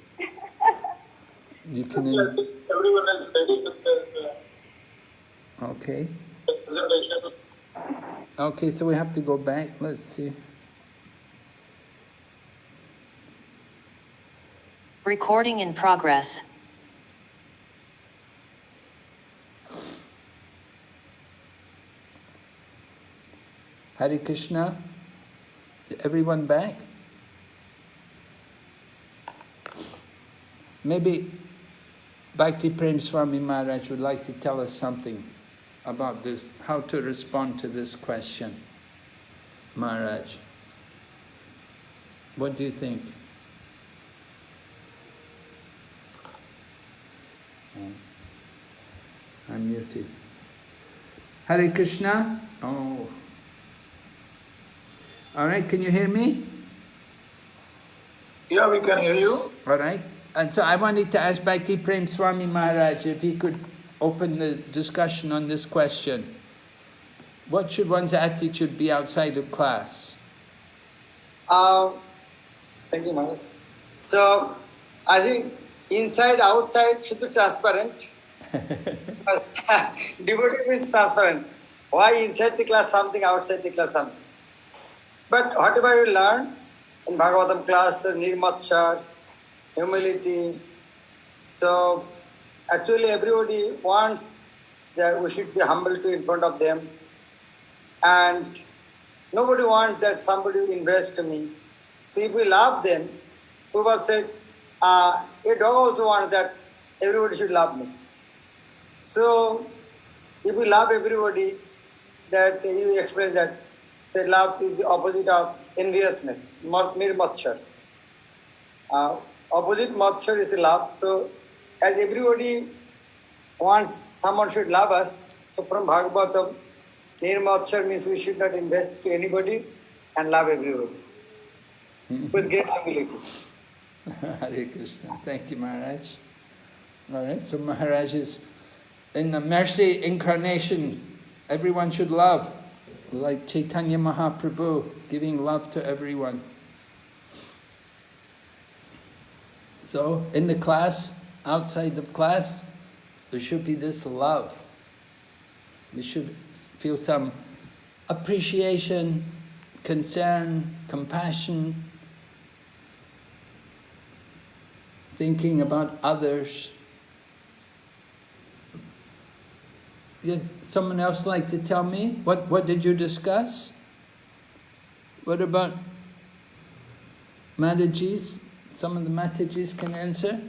You can. Everyone is ready with their Okay. presentation. Okay, so we have to go back. Let's see. Recording in progress. Hare Krishna. Everyone back? Maybe Bhakti Prem Swami Maharaj would like to tell us something about this, how to respond to this question. Maharaj, what do you think? I'm muted. Hare Krishna. Oh. All right, can you hear me? Yeah, we can hear you. All right. And so I wanted to ask Bhakti Prem Swami Maharaj if he could open the discussion on this question. What should one's attitude be outside of class? Thank you, Maharaj. So, I think inside, outside should be transparent. Devotee is transparent. Why inside the class something, outside the class something? But whatever you learn in Bhagavatam class, nirmatshar, humility. So, actually everybody wants that we should be humble to in front of them. And nobody wants that somebody will invest to me. So if we love them, people said, a dog also wants that everybody should love me. So if we love everybody, that you explain that the love is the opposite of enviousness, nirmatshar. Opposite matshar is love. So as everybody wants someone should love us, so from Bhagavatam, Nirmatsar means we should not invest to anybody and love everybody with great humility. Hare Krishna. Thank you, Maharaj. All right, so Maharaj is in the mercy incarnation. Everyone should love, like Chaitanya Mahaprabhu, giving love to everyone. So, in the class, outside of class, there should be this love. We should feel some appreciation, concern, compassion, thinking about others. Someone else like to tell me? What did you discuss? What about Matajis? Some of the Matajis can answer.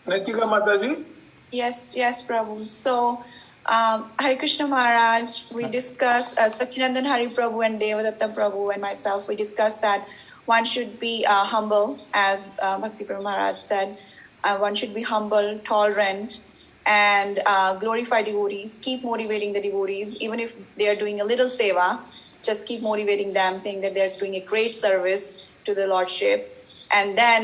Natika Mataji? Yes, Prabhu. So, Hare Krishna Maharaj, we discussed, Satyanandan Hari Prabhu and Devadatta Prabhu and myself, we discussed that one should be humble, as Bhakti Prabhu Maharaj said. One should be humble, tolerant, and glorify devotees. Keep motivating the devotees, even if they are doing a little seva, just keep motivating them, saying that they're doing a great service to the lordships. And then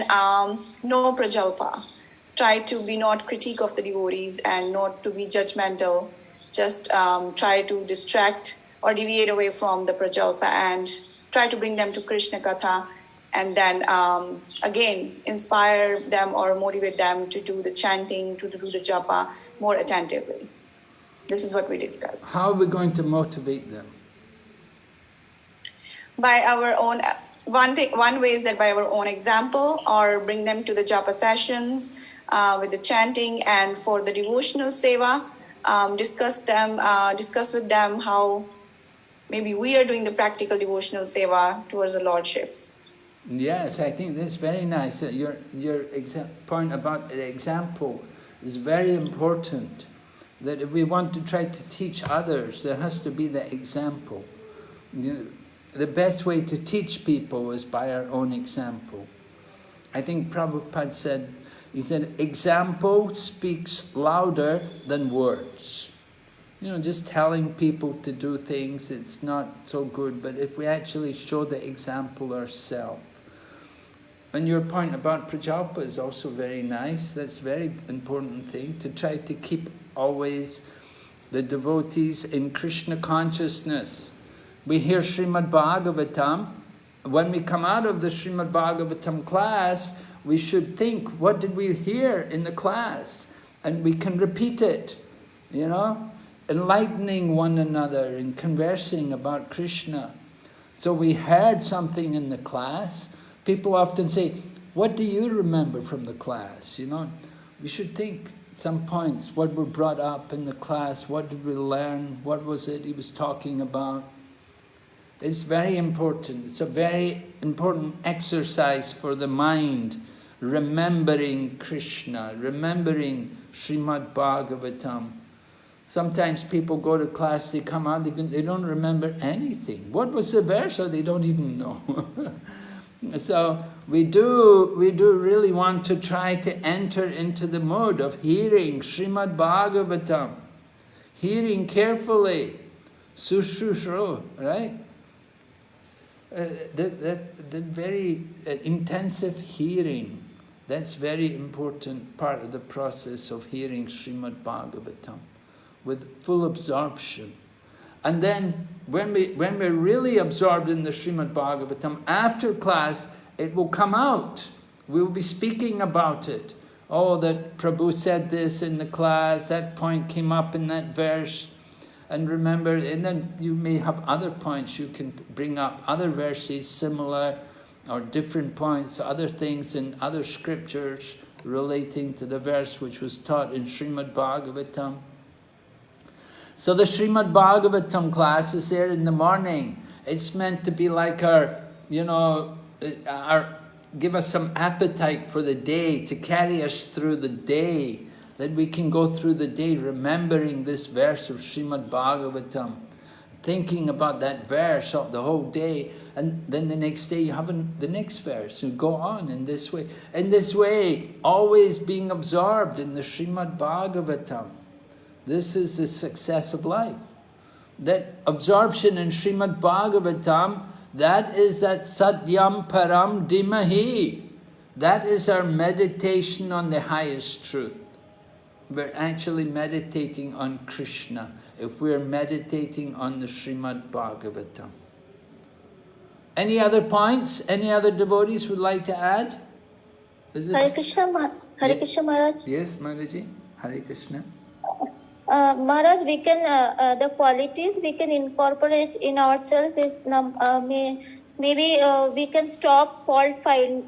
no prajalpa. Try to be not critique of the devotees and not to be judgmental. Just try to distract or deviate away from the prajalpa and try to bring them to Krishna Katha. And then again, inspire them or motivate them to do the chanting, to do the japa more attentively. This is what we discussed. How are we going to motivate them? By our own, one way is that by our own example, or bring them to the japa sessions with the chanting, and for the devotional seva, discuss with them how maybe we are doing the practical devotional seva towards the lordships. Yes, I think that's very nice. Your point about the example is very important. That if we want to try to teach others, there has to be the example. The best way to teach people is by our own example. I think Prabhupada said, he said, example speaks louder than words. Just telling people to do things, it's not so good, but if we actually show the example ourselves. And your point about prajalpa is also very nice. That's a very important thing, to try to keep always the devotees in Krishna consciousness. We hear Srimad Bhagavatam. When we come out of the Srimad Bhagavatam class, we should think, what did we hear in the class? And we can repeat it, enlightening one another and conversing about Krishna. So we heard something in the class. People often say, what do you remember from the class? We should think some points, what were brought up in the class, what did we learn, what was it he was talking about. It's very important. It's a very important exercise for the mind, remembering Krishna, remembering Srimad Bhagavatam. Sometimes people go to class, they come out, they don't remember anything. What was the verse? Or they don't even know. So we do really want to try to enter into the mode of hearing Srimad Bhagavatam, hearing carefully, sushushro, right? The very intensive hearing, that's very important part of the process of hearing Srimad Bhagavatam, with full absorption. And then when we're really absorbed in the Srimad Bhagavatam, after class, it will come out. We'll be speaking about it. Oh, that Prabhu said this in the class, that point came up in that verse. And remember, and then you may have other points you can bring up, other verses similar or different points, other things in other scriptures relating to the verse which was taught in Srimad Bhagavatam. So the Srimad Bhagavatam class is there in the morning. It's meant to be like our give us some appetite for the day, to carry us through the day, that we can go through the day remembering this verse of Srimad Bhagavatam, thinking about that verse of the whole day, and then the next day you haven't the next verse. You go on in this way. In this way, always being absorbed in the Srimad Bhagavatam. This is the success of life. That absorption in Srimad Bhagavatam, that is that Satyam Param Dhimahi. That is our meditation on the highest truth. We're actually meditating on Krishna if we're meditating on the Srimad Bhagavatam. Any other points? Any other devotees would like to add? Hare Krishna, Hare Krishna Maharaj. Yes, Maharaji. Hare Krishna. Maharaj, we can the qualities we can incorporate in ourselves is maybe we can stop fault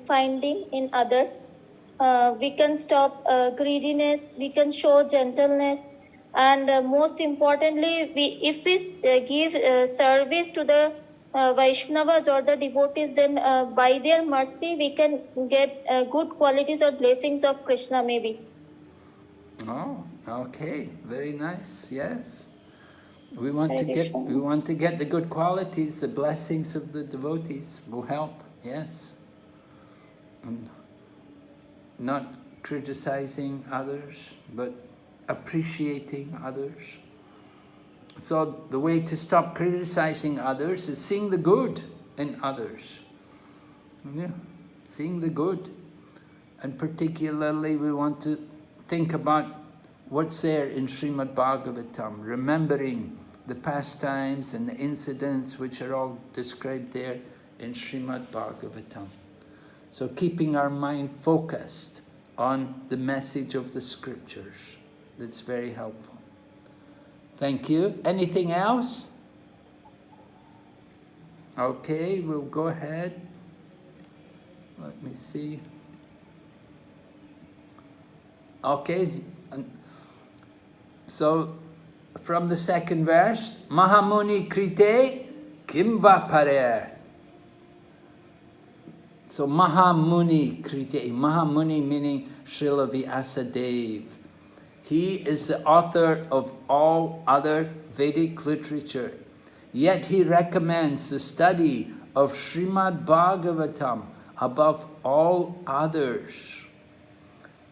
finding in others. We can stop greediness. We can show gentleness, and most importantly, if we give service to the Vaishnavas or the devotees, then by their mercy we can get good qualities or blessings of Krishna maybe. Oh, okay, very nice. Yes, we want to get the good qualities, the blessings of the devotees will help. Yes, and not criticizing others, but appreciating others. So the way to stop criticizing others is seeing the good in others. Yeah, seeing the good, and particularly we want to think about what's there in Srimad Bhagavatam, remembering the pastimes and the incidents which are all described there in Srimad Bhagavatam. So keeping our mind focused on the message of the scriptures, that's very helpful. Thank you. Anything else? Okay, we'll go ahead. Let me see. Okay, so from the second verse, Mahamuni Krite Kimva Pare. So Mahamuni Krite, Mahamuni meaning Srila Vyasadeva. He is the author of all other Vedic literature. Yet he recommends the study of Srimad Bhagavatam above all others.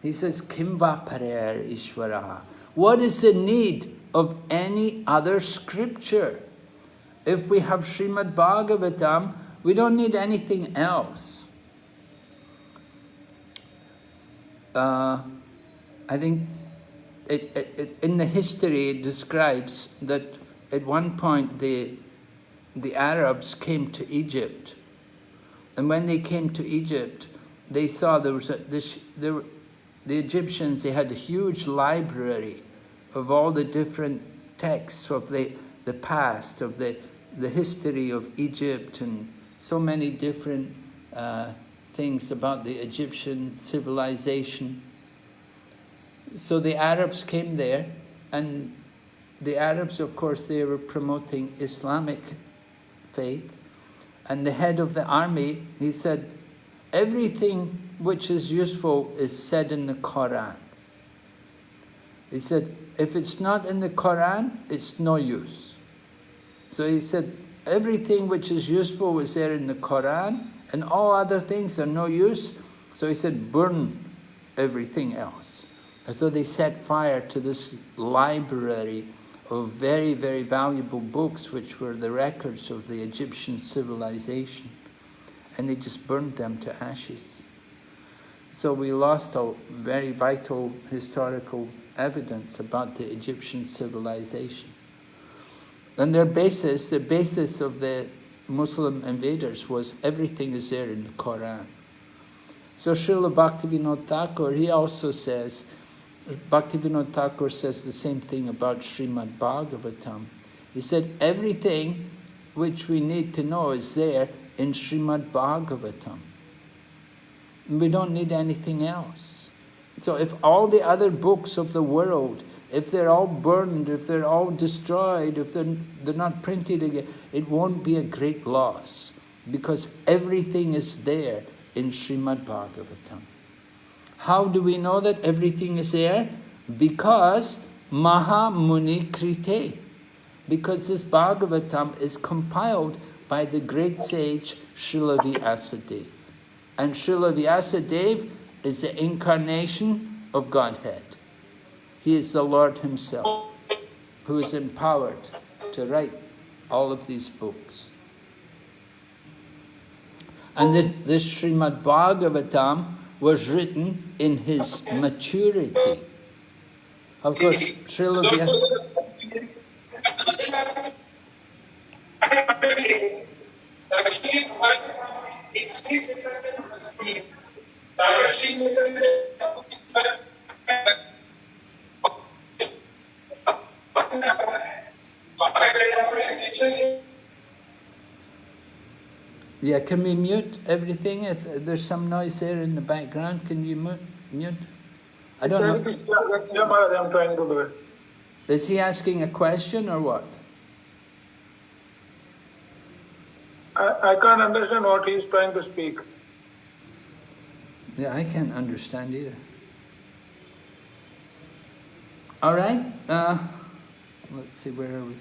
He says, Kimva parer Ishvaraha. What is the need of any other scripture? If we have Srimad Bhagavatam, we don't need anything else. I think in the history it describes that at one point the Arabs came to Egypt, and when they came to Egypt, they saw the Egyptians, they had a huge library of all the different texts of the past, of the history of Egypt, and so many different things about the Egyptian civilization. So the Arabs came there, and the Arabs, of course, they were promoting Islamic faith. And the head of the army, he said, everything which is useful is said in the Quran. He said, if it's not in the Quran, it's no use. So he said, everything which is useful is there in the Quran, and all other things are no use. So he said, burn everything else. And so they set fire to this library of very, very valuable books, which were the records of the Egyptian civilization. And they just burned them to ashes. So we lost a very vital historical evidence about the Egyptian civilization. And the basis of the Muslim invaders was everything is there in the Quran. So Srila Bhaktivinoda Thakur, he also says, Bhaktivinoda Thakur says the same thing about Srimad Bhagavatam. He said, everything which we need to know is there in Srimad Bhagavatam. We don't need anything else. So if all the other books of the world, if they're all burned, if they're all destroyed, if they're not printed again, it won't be a great loss, because everything is there in Srimad Bhagavatam. How do we know that everything is there? Because Maha Muni Krite. Because this Bhagavatam is compiled by the great sage Srila Vyasadeva. And Srila Vyasadeva is the incarnation of Godhead. He is the Lord himself, who is empowered to write all of these books. And this Srimad Bhagavatam was written in his maturity. Of course, Srila Yeah, can we mute everything? If there's some noise there in the background, can you mute? I don't know. Yeah, Maharaj, I'm trying to do it. Is he asking a question or what? I can't understand what he's trying to speak. Yeah, I can't understand either. All right, let's see, where are we?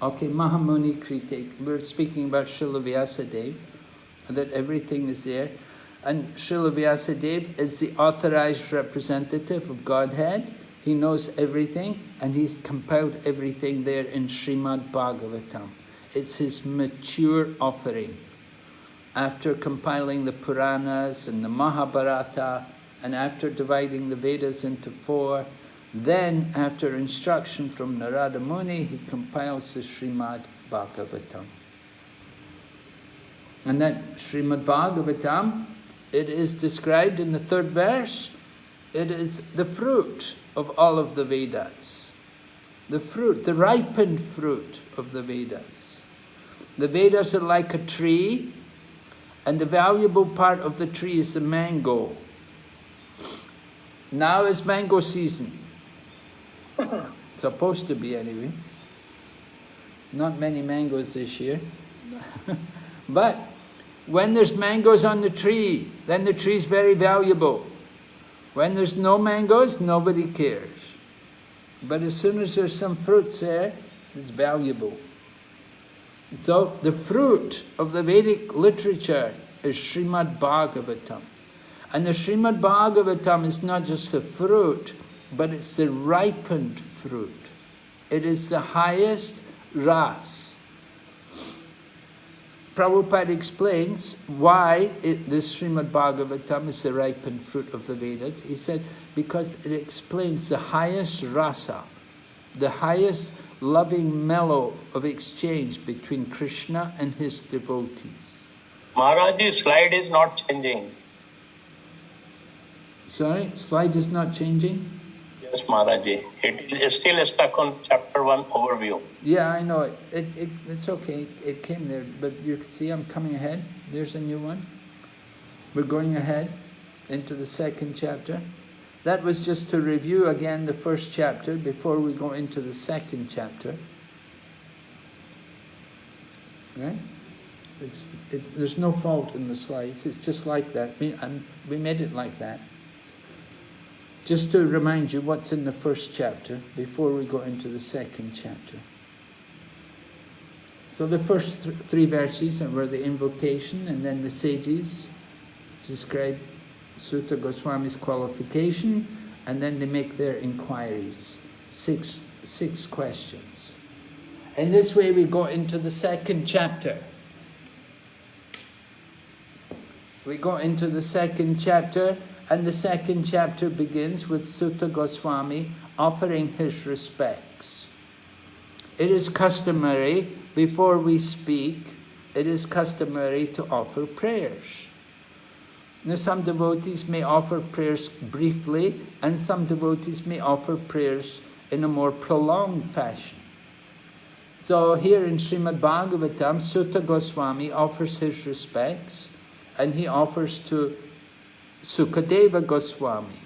Okay, Mahamuni Kritik. We're speaking about Srila Vyasadeva, that everything is there. And Srila Vyasadeva is the authorized representative of Godhead. He knows everything, and he's compiled everything there in Srimad Bhagavatam. It's his mature offering. After compiling the Puranas and the Mahabharata, and after dividing the Vedas into 4, then after instruction from Narada Muni, he compiles the Srimad Bhagavatam. And that Srimad Bhagavatam, it is described in the 3rd verse, it is the fruit of all of the Vedas. The fruit, the ripened fruit of the Vedas. The Vedas are like a tree, and the valuable part of the tree is the mango. Now is mango season. Supposed to be anyway. Not many mangoes this year. But when there's mangoes on the tree, then the tree is very valuable. When there's no mangoes, nobody cares. But as soon as there's some fruits there, it's valuable. So the fruit of the Vedic literature is Srimad Bhagavatam. And the Srimad Bhagavatam is not just the fruit, but it's the ripened fruit. It is the highest ras. Prabhupada explains why this Srimad Bhagavatam is the ripened fruit of the Vedas. He said, because it explains the highest rasa, the highest loving mellow of exchange between Krishna and his devotees. Maharaj's slide is not changing. Sorry, slide is not changing? Yes, Maharaji. It is still stuck on chapter 1 overview. Yeah, I know it. It's okay. It came there, but you can see I'm coming ahead. There's a new one. We're going ahead into the 2nd chapter. That was just to review again the 1st chapter before we go into the 2nd chapter. Right? There's no fault in the slides. It's just like that. We made it like that. Just to remind you what's in the 1st chapter before we go into the 2nd chapter. So the first 3 verses were the invocation, and then the sages describe Sutta Goswami's qualification, and then they make their inquiries. 6 questions. And this way we go into the 2nd chapter. We go into the 2nd chapter, and the 2nd chapter begins with Sutta Goswami offering his respects. It is customary, before we speak, it is customary to offer prayers. Now, some devotees may offer prayers briefly, and some devotees may offer prayers in a more prolonged fashion. So here in Srimad Bhagavatam, Sutta Goswami offers his respects, and he offers to Sukadeva Goswami.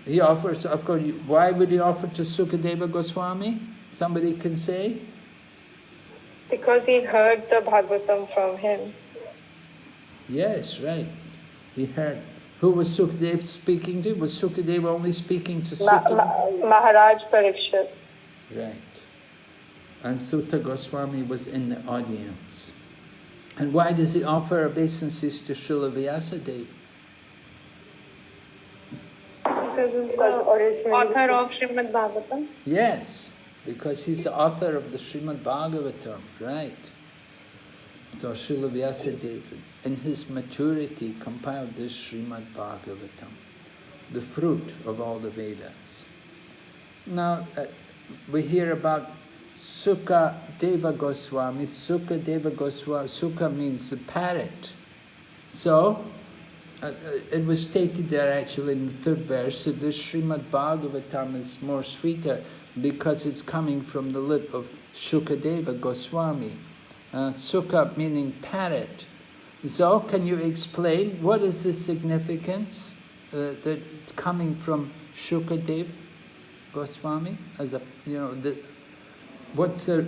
He offers, of course, why would he offer to Sukadeva Goswami? Somebody can say? Because he heard the Bhagavatam from him. Yes, right. He heard. Who was Sukadev speaking to? Was Sukadev only speaking to Sutta? Maharaj Parikshit. Right. And Sutta Goswami was in the audience. And why does he offer obeisances to Srila Vyasadeva? Because he's the author of Srimad Bhagavatam. Yes, because he's the author of the Srimad Bhagavatam, right. So Srila Vyasadeva, in his maturity, compiled this Srimad Bhagavatam, the fruit of all the Vedas. Now, we hear about Sukha Deva Goswami. Sukha Deva Goswami, Sukha means the parrot. So, it was stated there actually in the third verse that this Srimad Bhagavatam is more sweeter because it's coming from the lip of Shukadeva Goswami. Sukha meaning parrot. So, can you explain what is the significance that it's coming from Shukadeva Goswami? As a, what's the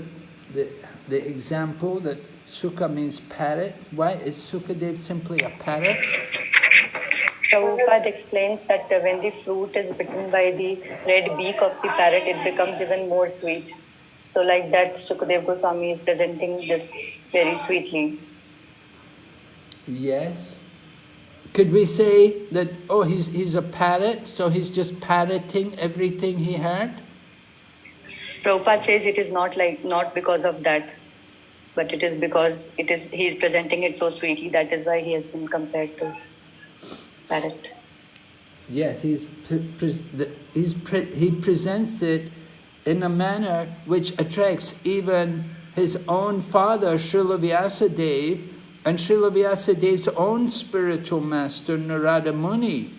example that Sukha means parrot? Why is Sukadev simply a parrot? Prabhupada explains that when the fruit is bitten by the red beak of the parrot, it becomes even more sweet. So like that, Shukadev Goswami is presenting this very sweetly. Yes. Could we say that, oh, he's a parrot, so he's just parroting everything he heard? Prabhupada says it is not because of that, but it is because he is presenting it so sweetly. That is why he has been compared to parrot. Yes, he presents it in a manner which attracts even his own father, Srila Vyasadeva, and Srila Vyasadev's own spiritual master, Narada Muni.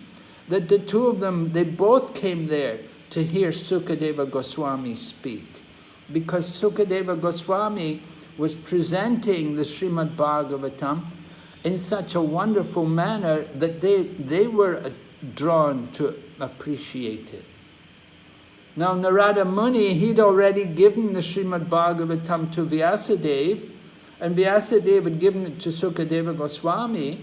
That the two of them, they both came there to hear Sukadeva Goswami speak. Because Sukadeva Goswami was presenting the Srimad Bhagavatam in such a wonderful manner that they were drawn to appreciate it. Now Narada Muni, he'd already given the Srimad Bhagavatam to Vyasadeva, and Vyasadeva had given it to Sukadeva Goswami.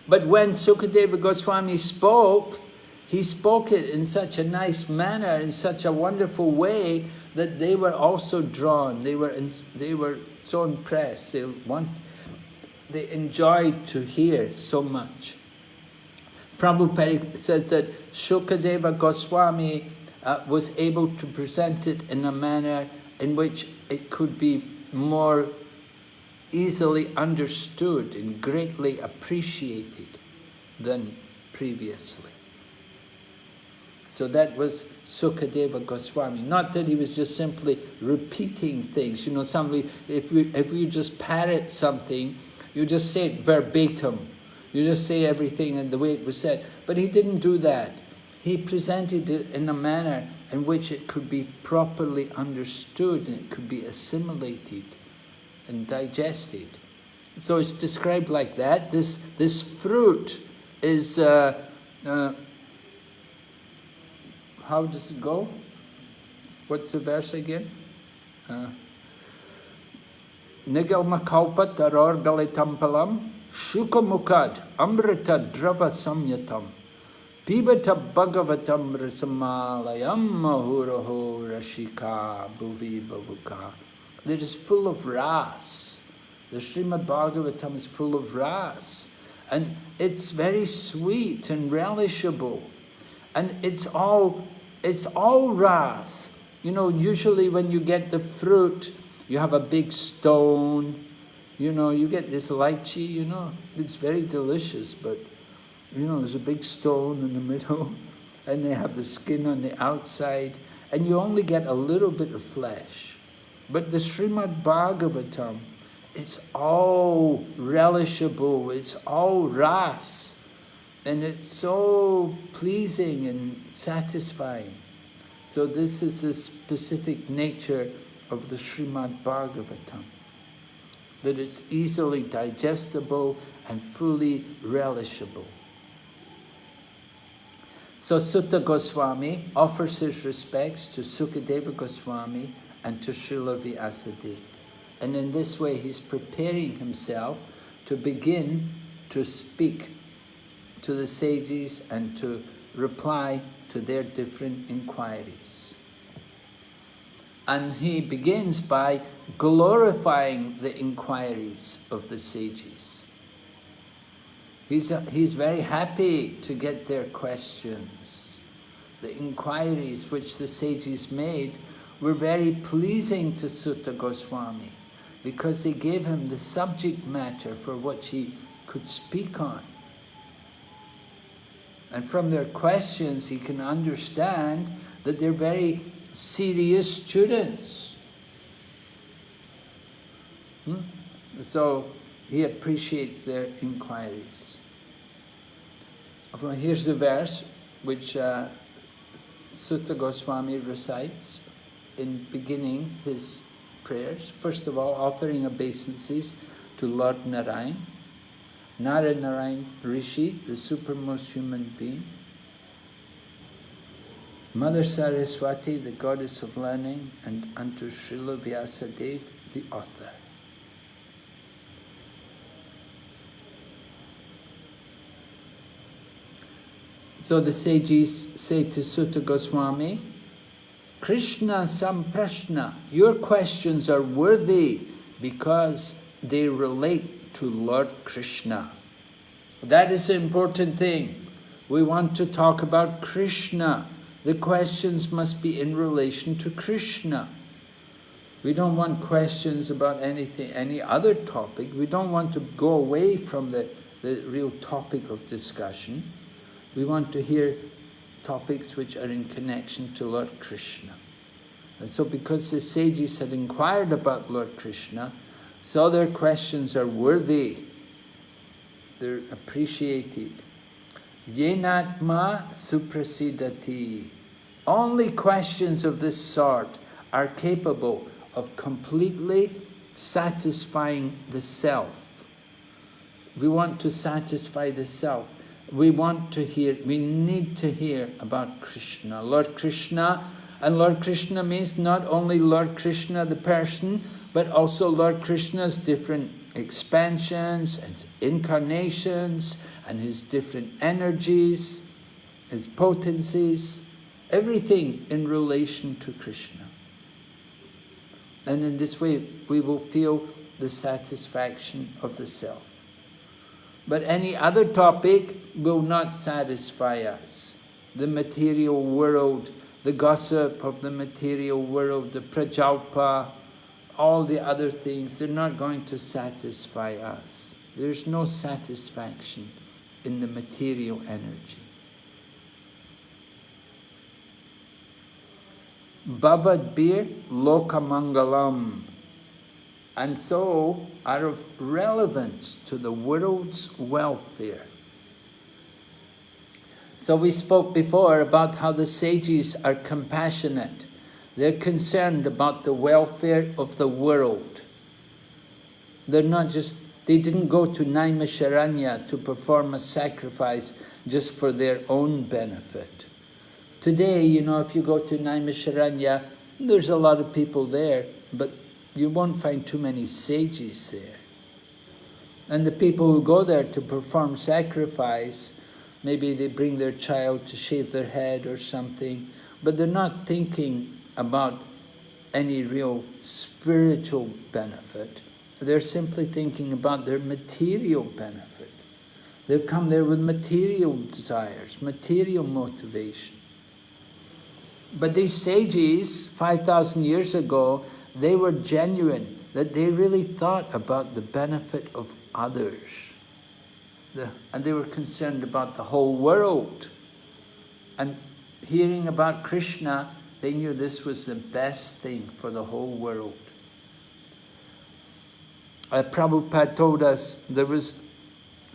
But when Sukadeva Goswami spoke, he spoke it in such a nice manner, in such a wonderful way, that they were also drawn. They were so impressed. They enjoyed to hear so much. Prabhupada says that Shukadeva Goswami was able to present it in a manner in which it could be more easily understood and greatly appreciated than previously. So that was Sukadeva Goswami. Not that he was just simply repeating things. Somebody, if you just parrot something, you just say it verbatim. You just say everything in the way it was said. But he didn't do that. He presented it in a manner in which it could be properly understood and it could be assimilated and digested. So it's described like that. This fruit is, how does it go? What's the verse again? Nigalma kalpa taror galitampalam shukamukad amrita drava samyatam pibata bhagavatam rasamalayam mahuraho rashika bhuvi bhavuka. That is full of ras. The Srimad Bhagavatam is full of ras. And it's very sweet and relishable. And it's all ras. Usually when you get the fruit, you have a big stone. You get this lychee, it's very delicious, but, there's a big stone in the middle, and they have the skin on the outside, and you only get a little bit of flesh. But the Srimad Bhagavatam, it's all relishable, it's all ras, and it's so pleasing and satisfying. So this is the specific nature of the Srimad Bhagavatam, that it's easily digestible and fully relishable. So Sutta Goswami offers his respects to Sukadeva Goswami and to Srila Vyasadeva. And in this way he's preparing himself to begin to speak to the sages and to reply to their different inquiries. And he begins by glorifying the inquiries of the sages. He's very happy to get their questions. The inquiries which the sages made were very pleasing to Sutta Goswami because they gave him the subject matter for which he could speak on. And from their questions he can understand that they're very serious students. So he appreciates their inquiries. Here's the verse which Sutta Goswami recites in beginning his prayers. First of all, offering obeisances to Lord Narayan, Narayan Rishi, the supermost human being, Mother Saraswati, the goddess of learning, and unto Srila Vyasadeva, the author. So the sages say to Sutta Goswami, Krishna Samprashna, your questions are worthy because they relate to Lord Krishna. That is the important thing. We want to talk about Krishna. The questions must be in relation to Krishna. We don't want questions about anything, any other topic. We don't want to go away from the real topic of discussion. We want to hear topics which are in connection to Lord Krishna. And so because the sages had inquired about Lord Krishna, so their questions are worthy. They're appreciated. Yenatma suprasidati. Only questions of this sort are capable of completely satisfying the self. We want to satisfy the self. We want to hear, we need to hear about Krishna, Lord Krishna. And Lord Krishna means not only Lord Krishna the person, but also Lord Krishna's different expansions and incarnations and his different energies, his potencies, everything in relation to Krishna. And in this way we will feel the satisfaction of the self. But any other topic will not satisfy us. The material world, the gossip of the material world, the prajalpa, all the other things, they're not going to satisfy us. There's no satisfaction in the material energy. Bhavadbir lokamangalam. And so are of relevance to the world's welfare. So we spoke before about how the sages are compassionate. They're concerned about the welfare of the world. They're not just, they didn't go to Naimisharanya to perform a sacrifice just for their own benefit. Today, you know, if you go to Naimisharanya, there's a lot of people there, but you won't find too many sages there. And the people who go there to perform sacrifice, maybe they bring their child to shave their head or something, but they're not thinking about any real spiritual benefit. They're simply thinking about their material benefit. They've come there with material desires, material motivation. But these sages, 5,000 years ago, they were genuine, that they really thought about the benefit of others. And they were concerned about the whole world. And hearing about Krishna, they knew this was the best thing for the whole world. Prabhupada told us,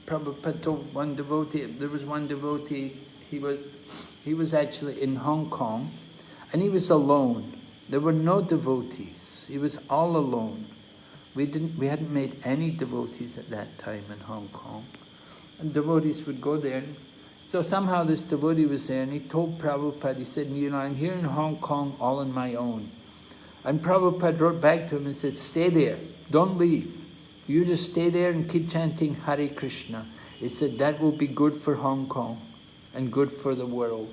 Prabhupada told one devotee, there was one devotee, he was actually in Hong Kong, and he was alone. There were no devotees. He was all alone. We hadn't made any devotees at that time in Hong Kong. And devotees would go there. So somehow this devotee was there, and he told Prabhupada, he said, you know, I'm here in Hong Kong all on my own. And Prabhupada wrote back to him and said, stay there, don't leave. You just stay there and keep chanting Hare Krishna. He said that will be good for Hong Kong and good for the world.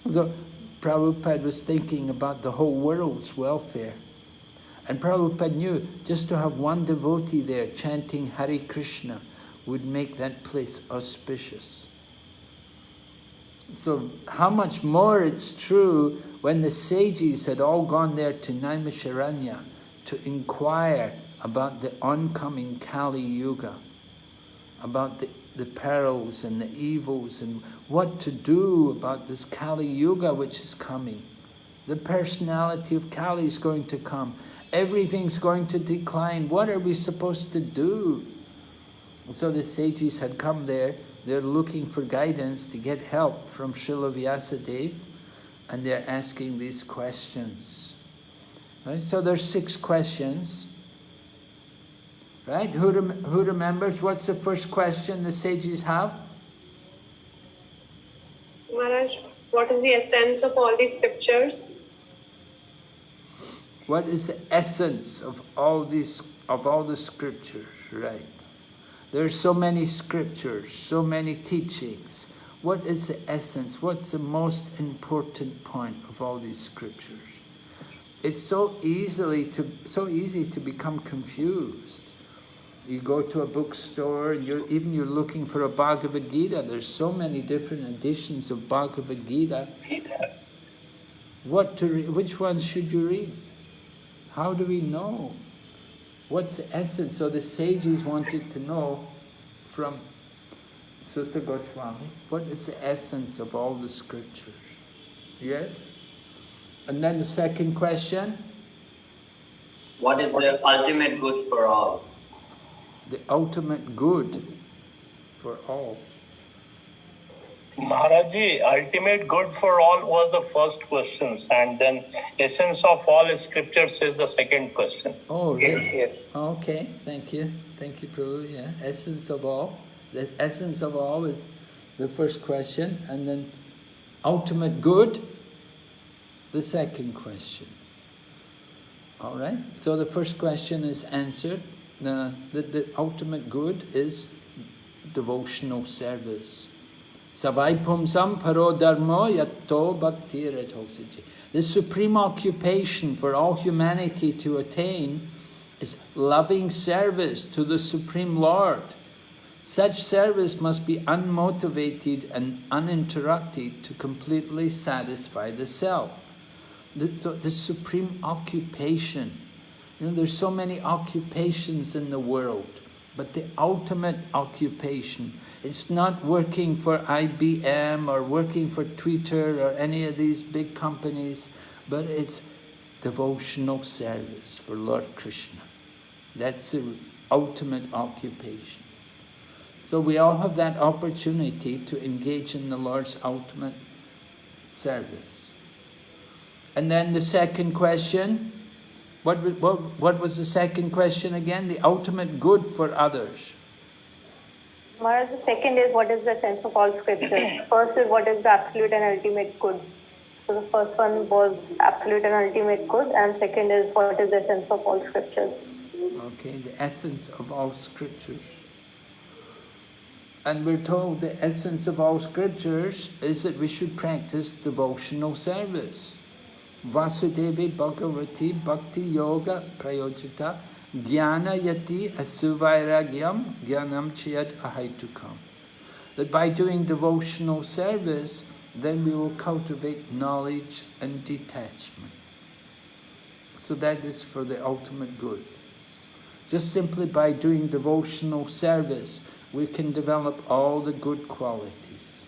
So Prabhupada was thinking about the whole world's welfare. And Prabhupada knew just to have one devotee there chanting Hare Krishna would make that place auspicious. So how much more it's true when the sages had all gone there to Naimisharanya to inquire about the oncoming Kali Yuga, about the perils and the evils and what to do about this Kali Yuga which is coming. The personality of Kali is going to come. Everything's going to decline. What are we supposed to do? So the sages had come there. They're looking for guidance to get help from Srila Vyasadeva, and they're asking these questions. Right? So there's 6 questions. Right? Who remembers what's the first question the sages have? Maharaj, what is the essence of all these scriptures? What is the essence of all the scriptures? Right. There are so many scriptures, so many teachings. What is the essence? What's the most important point of all these scriptures? It's so easy to become confused. You go to a bookstore, you're looking for a Bhagavad Gita. There's so many different editions of Bhagavad Gita. What to read? Which ones should you read? How do we know? What's the essence? So the sages wanted to know from Sutta Goswami, what is the essence of all the scriptures? Yes? And then the second question? What is the ultimate good for all? The ultimate good for all. Maharaji, ultimate good for all was the first question, and then essence of all scriptures is the second question. Oh, really? Yes. Okay, thank you. Thank you, Prabhu. Yeah, essence of all. The essence of all is the first question, and then ultimate good, the second question. All right, so the first question is answered. The ultimate good is devotional service. Savai pumsam paro dharma yatto bhakti retositi. The supreme occupation for all humanity to attain is loving service to the Supreme Lord. Such service must be unmotivated and uninterrupted to completely satisfy the self. The supreme occupation. You know, there's so many occupations in the world, but the ultimate occupation, it's not working for IBM or working for Twitter or any of these big companies, but it's devotional service for Lord Krishna. That's the ultimate occupation. So we all have that opportunity to engage in the Lord's ultimate service. And then the second question, what was the second question again? The ultimate good for others. Maharaj, the second is what is the sense of all scriptures. First is what is the absolute and ultimate good. So the first one was absolute and ultimate good, and second is what is the essence of all scriptures. Okay, the essence of all scriptures. And we're told the essence of all scriptures is that we should practice devotional service. Vasudevi Bhagavati Bhakti Yoga Prayojita Jnana Yati Asuvairagyam Jnanam Chiyat Ahaitukam. That by doing devotional service, then we will cultivate knowledge and detachment. So that is for the ultimate good. Just simply by doing devotional service, we can develop all the good qualities.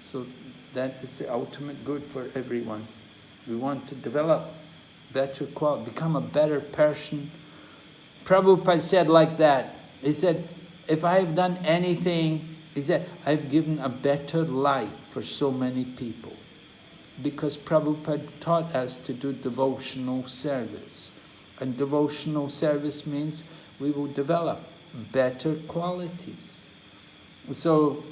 So that is the ultimate good for everyone. We want to develop better quality, become a better person. Prabhupada said like that. He said, if I have done anything, he said, I've given a better life for so many people. Because Prabhupada taught us to do devotional service. And devotional service means we will develop better qualities. So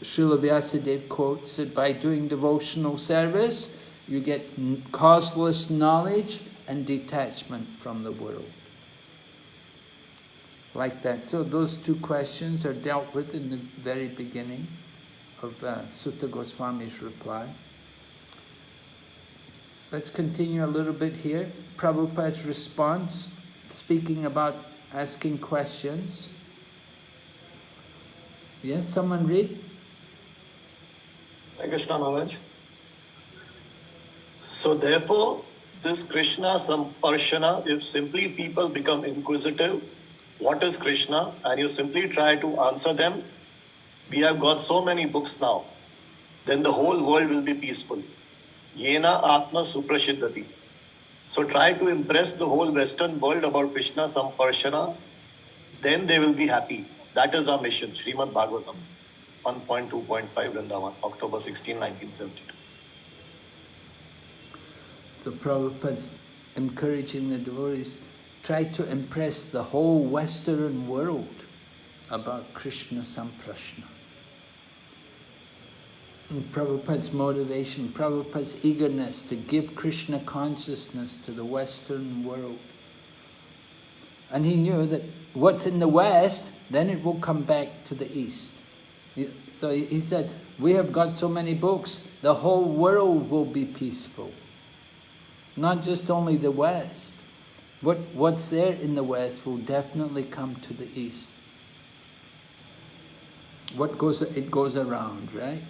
Srila Vyasadeva quotes that by doing devotional service, you get causeless knowledge and detachment from the world. like that. So those two questions are dealt with in the very beginning of Sutta Goswami's reply. Let's continue a little bit here. Prabhupada's response, speaking about asking questions. Yes, someone read? Hare Krishna Maharaj. So therefore, this Krishna Samparshana, if simply people become inquisitive, what is Krishna? And you simply try to answer them, we have got so many books now, then the whole world will be peaceful. Yena Atma Suprashiddhati. So try to impress the whole Western world about Krishna Samparshana, then they will be happy. That is our mission. Srimad Bhagavatam, 1.2.5 Vrindavan, October 16, 1972. So Prabhupada's encouraging the devotees, try to impress the whole Western world about Krishna Samprashna. And Prabhupada's motivation, Prabhupada's eagerness to give Krishna consciousness to the Western world. And he knew that what's in the West, then it will come back to the East. So he said, we have got so many books, the whole world will be peaceful. Not just only the West. What's there in the West will definitely come to the East. It goes around, right?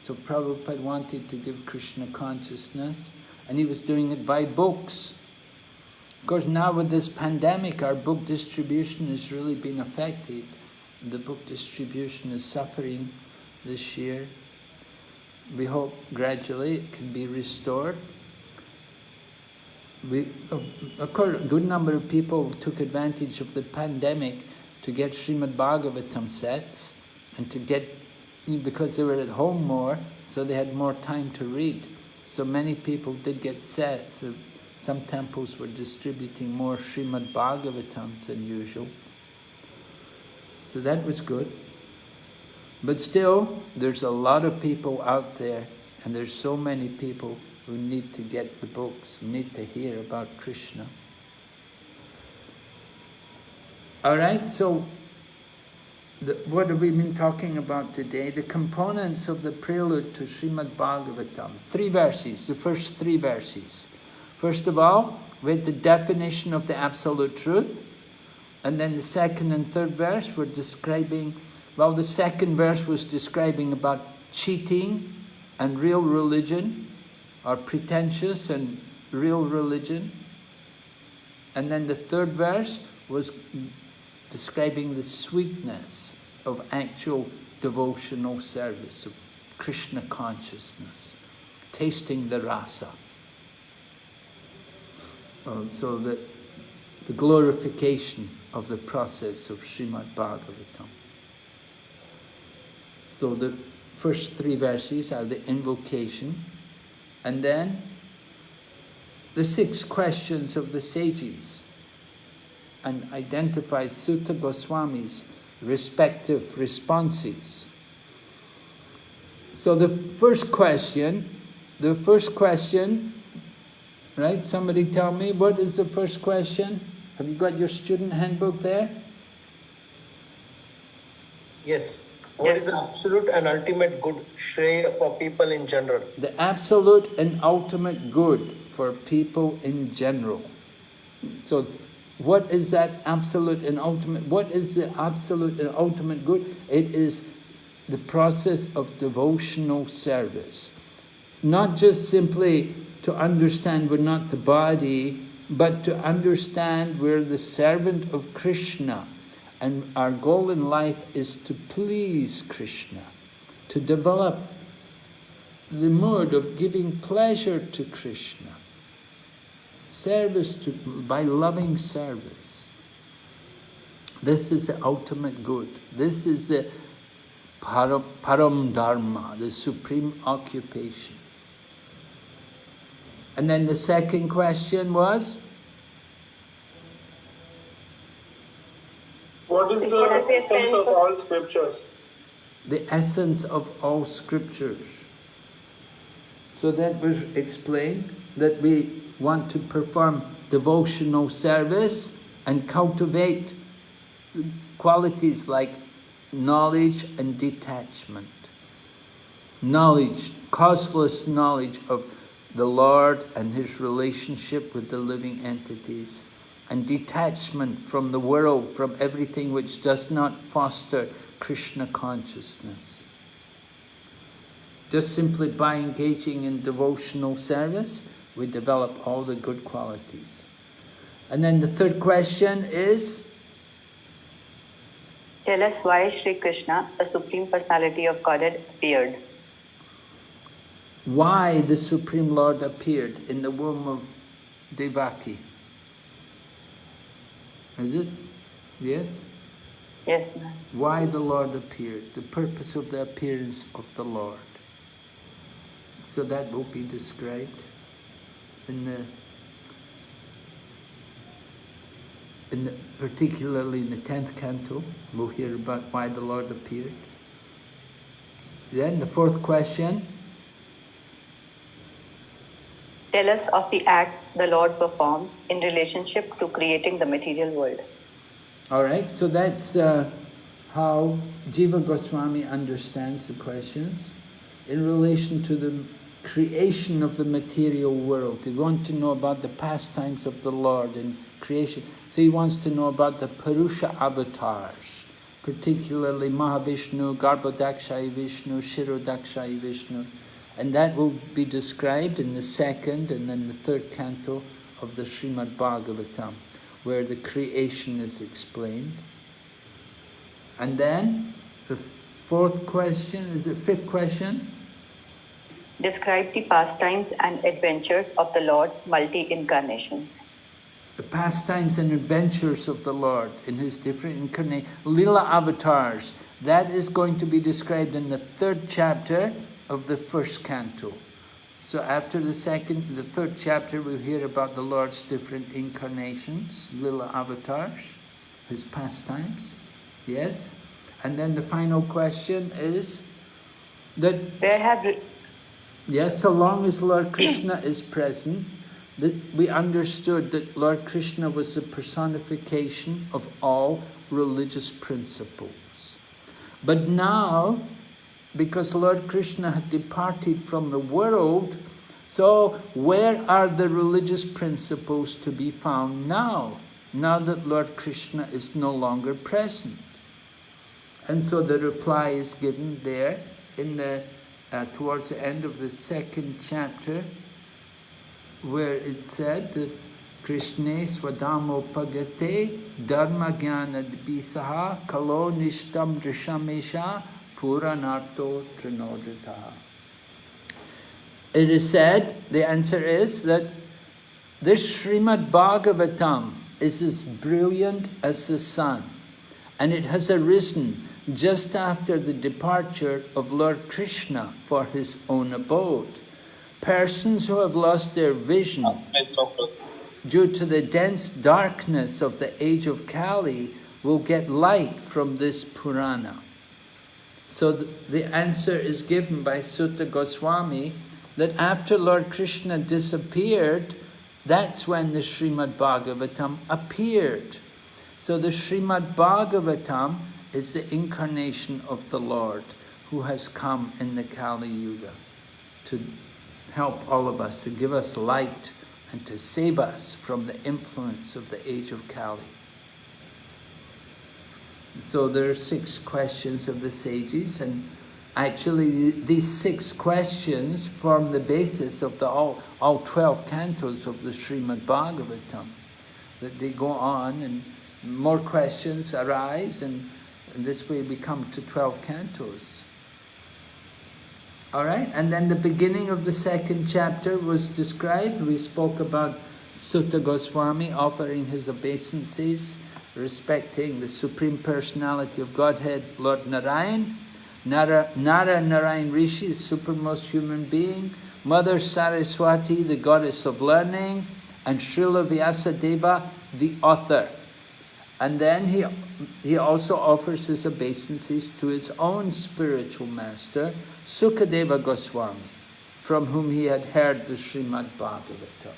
So Prabhupada wanted to give Krishna consciousness, and he was doing it by books. Of course, now with this pandemic, our book distribution has really been affected. The book distribution is suffering this year. We hope gradually it can be restored. Of course, a good number of people took advantage of the pandemic to get Srimad Bhagavatam sets, and to get, because they were at home more, so they had more time to read. So many people did get sets. Some temples were distributing more Srimad Bhagavatams than usual. So that was good. But still, there's a lot of people out there, and there's so many people who need to get the books, need to hear about Krishna. All right, so what have we been talking about today? The components of the prelude to Srimad Bhagavatam. 3 verses, the first 3 verses. First of all, we had the definition of the Absolute Truth. And then the second and third verse were describing, well, the second verse was describing about cheating and real religion, or pretentious and real religion. And then the third verse was describing the sweetness of actual devotional service, of Krishna consciousness, tasting the rasa. So the glorification of the process of Srimad Bhagavatam. So the first 3 verses are the invocation, and then the 6 questions of the sages, and identified Sutta Goswami's respective responses. So the first question, right? Somebody tell me, what is the first question? Have you got your student handbook there? Yes. What is the absolute and ultimate good, Shreya, for people in general? The absolute and ultimate good for people in general. So what is that absolute and ultimate? What is the absolute and ultimate good? It is the process of devotional service. Not just simply to understand we're not the body, but to understand we're the servant of Krishna. And our goal in life is to please Krishna, to develop the mood of giving pleasure to Krishna, service by loving service. This is the ultimate good. This is the param dharma, the supreme occupation. And then the second question was? What is the essence of all scriptures? The essence of all scriptures. So that was explained, that we want to perform devotional service and cultivate qualities like knowledge and detachment. Knowledge, causeless knowledge of the Lord and his relationship with the living entities, and detachment from the world, from everything which does not foster Krishna consciousness. Just simply by engaging in devotional service, we develop all the good qualities. And then the third question is, tell us why Sri Krishna, the Supreme Personality of Godhead, appeared. Why the Supreme Lord appeared in the womb of Devaki. Is it? Yes? Yes, ma'am. Why the Lord appeared, the purpose of the appearance of the Lord. So that will be described in particularly in the 10th canto. We'll hear about why the Lord appeared. Then the fourth question. Tell us of the acts the Lord performs in relationship to creating the material world. All right, so that's how Jiva Goswami understands the questions in relation to the creation of the material world. He wants to know about the pastimes of the Lord in creation. So he wants to know about the Purusha avatars, particularly Mahavishnu, Garbhodakshaya Vishnu, Shirodakshaya Vishnu. And that will be described in the second and then the third canto of the Srimad Bhagavatam, where the creation is explained. And then the fourth question, is the fifth question? Describe the pastimes and adventures of the Lord's multi-incarnations. The pastimes and adventures of the Lord in his different incarnations, Lila avatars, that is going to be described in the third chapter of the first canto. So after the third chapter, we'll hear about the Lord's different incarnations, Lila avatars, his pastimes. Yes? And then the final question is that yes, so long as Lord Krishna is present, that we understood that Lord Krishna was the personification of all religious principles. But now, because Lord Krishna had departed from the world, so where are the religious principles to be found now that Lord Krishna is no longer present? And so the reply is given there in the towards the end of the second chapter, where it said that Krishna swadamo pagate dharma jnana bisaha kalo nishtam drishamesha puranarto trinodrita. It is said, the answer is that this Srimad Bhagavatam is as brilliant as the sun, and it has arisen just after the departure of Lord Krishna for his own abode. Persons who have lost their vision due to the dense darkness of the age of Kali will get light from this Purana. So the answer is given by Sutta Goswami that after Lord Krishna disappeared, that's when the Srimad Bhagavatam appeared. So the Srimad Bhagavatam is the incarnation of the Lord who has come in the Kali Yuga to help all of us, to give us light and to save us from the influence of the age of Kali. So there are 6 questions of the sages, and actually these 6 questions form the basis of all 12 cantos of the Srimad Bhagavatam. That they go on and more questions arise, and this way we come to 12 cantos. All right, and then the beginning of the second chapter was described. We spoke about Sutta Goswami offering his obeisances, respecting the Supreme Personality of Godhead, Lord Narayan, Narayan Rishi, the supremest human being, Mother Saraswati, the goddess of learning, and Srila Vyasadeva, the author. And then he also offers his obeisances to his own spiritual master, Sukadeva Goswami, from whom he had heard the Srimad Bhagavatam.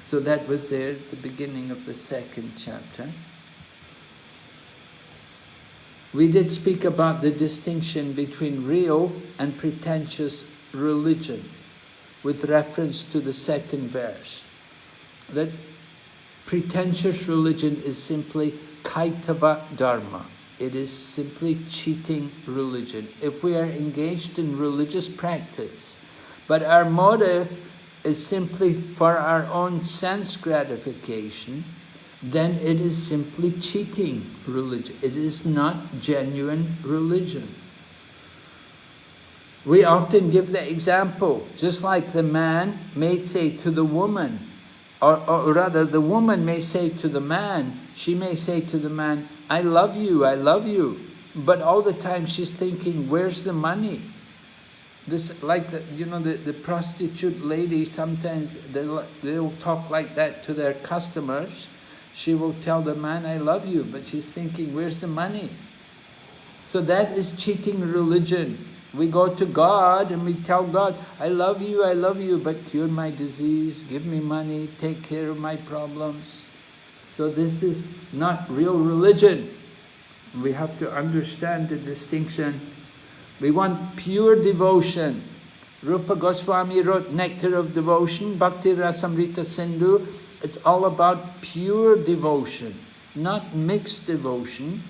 So that was there at the beginning of the second chapter. We did speak about the distinction between real and pretentious religion with reference to the second verse. That pretentious religion is simply kaitava dharma. It is simply cheating religion. If we are engaged in religious practice, but our motive is simply for our own sense gratification, then it is simply cheating religion. It is not genuine religion. We often give the example, just like the man may say to the woman, or rather the woman may say to the man, she may say to the man, I love you, but all the time she's thinking, where's the money? This, like the prostitute lady, sometimes they'll talk like that to their customers. She will tell the man, I love you, but she's thinking, where's the money? So that is cheating religion. We go to God and we tell God, I love you, but cure my disease, give me money, take care of my problems. So this is not real religion. We have to understand the distinction. We want pure devotion. Rupa Goswami wrote Nectar of Devotion, Bhakti Rasamrita Sindhu. It's all about pure devotion, not mixed devotion.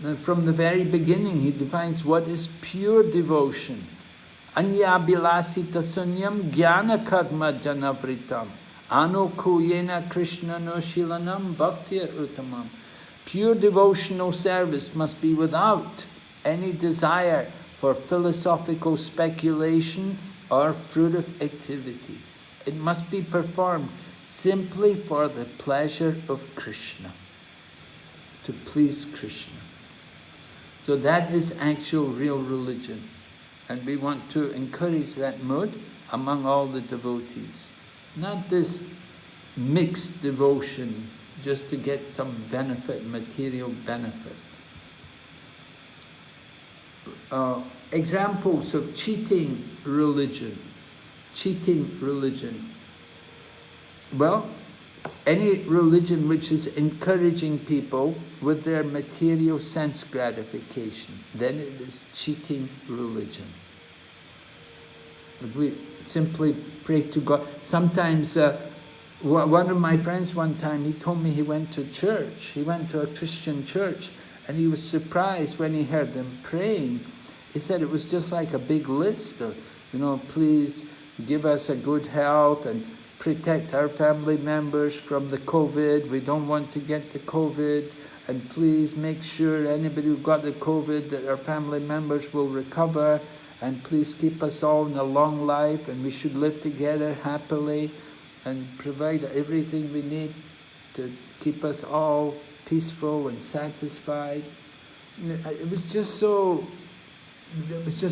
And from the very beginning, he defines what is pure devotion. Anya bilasita sunyam jnana karma janavritam. Anukuyena Krishna no shilanam bhaktir uttamam. Pure devotional service must be without any desire for philosophical speculation or fruitive activity. It must be performed simply for the pleasure of Krishna, to please Krishna. So that is actual real religion. And we want to encourage that mood among all the devotees. Not this mixed devotion just to get some benefit, material benefit. Examples of cheating religion. Cheating religion. Well, any religion which is encouraging people with their material sense gratification, then it is cheating religion. If we simply pray to God. Sometimes, one of my friends one time, he told me he went to church. He went to a Christian church, and he was surprised when he heard them praying. He said it was just like a big list of, please give us a good health and protect our family members from the COVID. We don't want to get the COVID. And please make sure anybody who got the COVID, that our family members will recover. And please keep us all in a long life, and we should live together happily and provide everything we need to keep us all peaceful and satisfied. It was just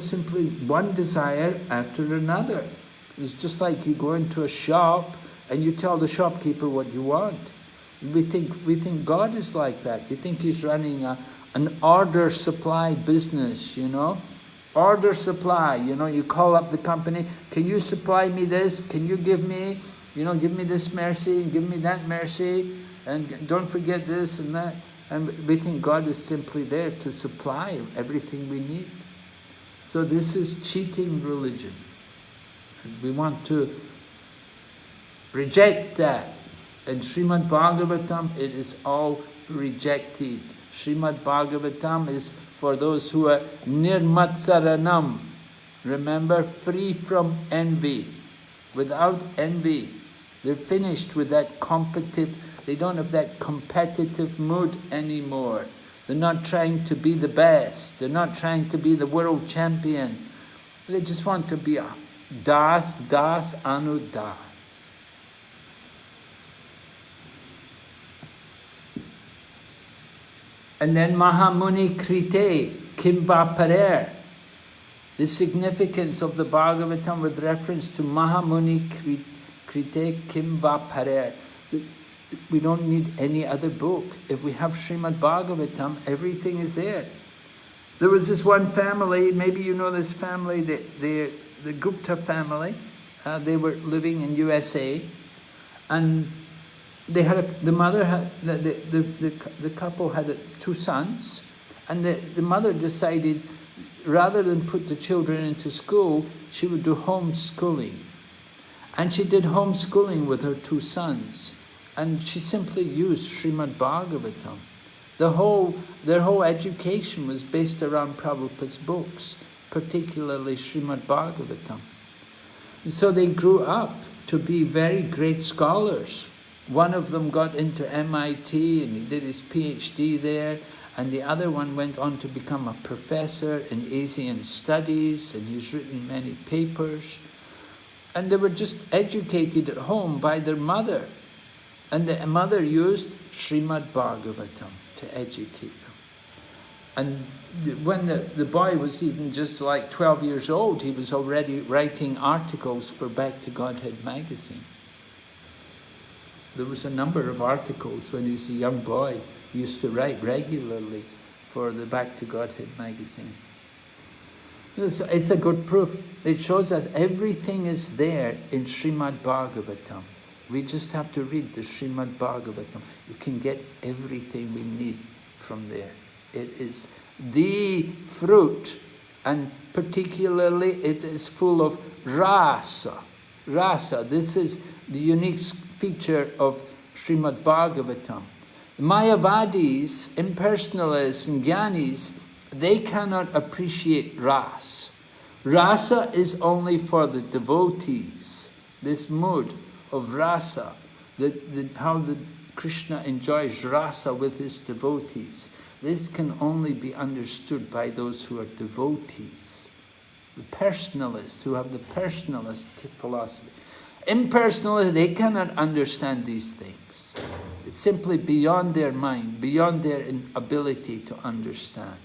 simply one desire after another. It was just like you go into a shop and you tell the shopkeeper what you want. We think God is like that. We think He's running an order supply business, Order supply, you call up the company, can you supply me this? Can you give me, give me this mercy, give me that mercy, and don't forget this and that. And we think God is simply there to supply everything we need. So this is cheating religion. We want to reject that. In Srimad Bhagavatam, it is all rejected. Srimad Bhagavatam is for those who are nirmatsaranam. Remember, free from envy. Without envy. They're finished with that they don't have that competitive mood anymore. They're not trying to be the best. They're not trying to be the world champion. They just want to be a das anu das. And then Mahamuni Krite, Kimva Parer. The significance of the Bhagavatam with reference to Mahamuni Krite, Kimva Parer. We don't need any other book. If we have Srimad Bhagavatam, everything is there. There was this one family, maybe you know this family, the Gupta family. They were living in USA, and they had the couple had two sons, And the mother decided, rather than put the children into school, she would do homeschooling. And she did homeschooling with her 2 sons. And she simply used Srimad Bhagavatam. Their whole education was based around Prabhupada's books, particularly Srimad Bhagavatam. And so they grew up to be very great scholars. One of them got into MIT and he did his PhD there, and the other one went on to become a professor in Asian studies, and he's written many papers. And they were just educated at home by their mother. And the mother used Srimad Bhagavatam to educate them. And when the boy was even just like 12 years old, he was already writing articles for Back to Godhead magazine. There was a number of articles when he was a young boy. He used to write regularly for the Back to Godhead magazine. It's a good proof. It shows us everything is there in Srimad Bhagavatam. We just have to read the Srimad Bhagavatam. You can get everything we need from there. It is the fruit, and particularly it is full of rasa. Rasa, this is the unique feature of Srimad Bhagavatam. Mayavadis, impersonalists and jnanis, they cannot appreciate ras. Rasa is only for the devotees. This mood of rasa, how the Krishna enjoys rasa with his devotees. This can only be understood by those who are devotees, the personalists, who have the personalist philosophy. Impersonalists, they cannot understand these things. It's simply beyond their mind, beyond their ability to understand.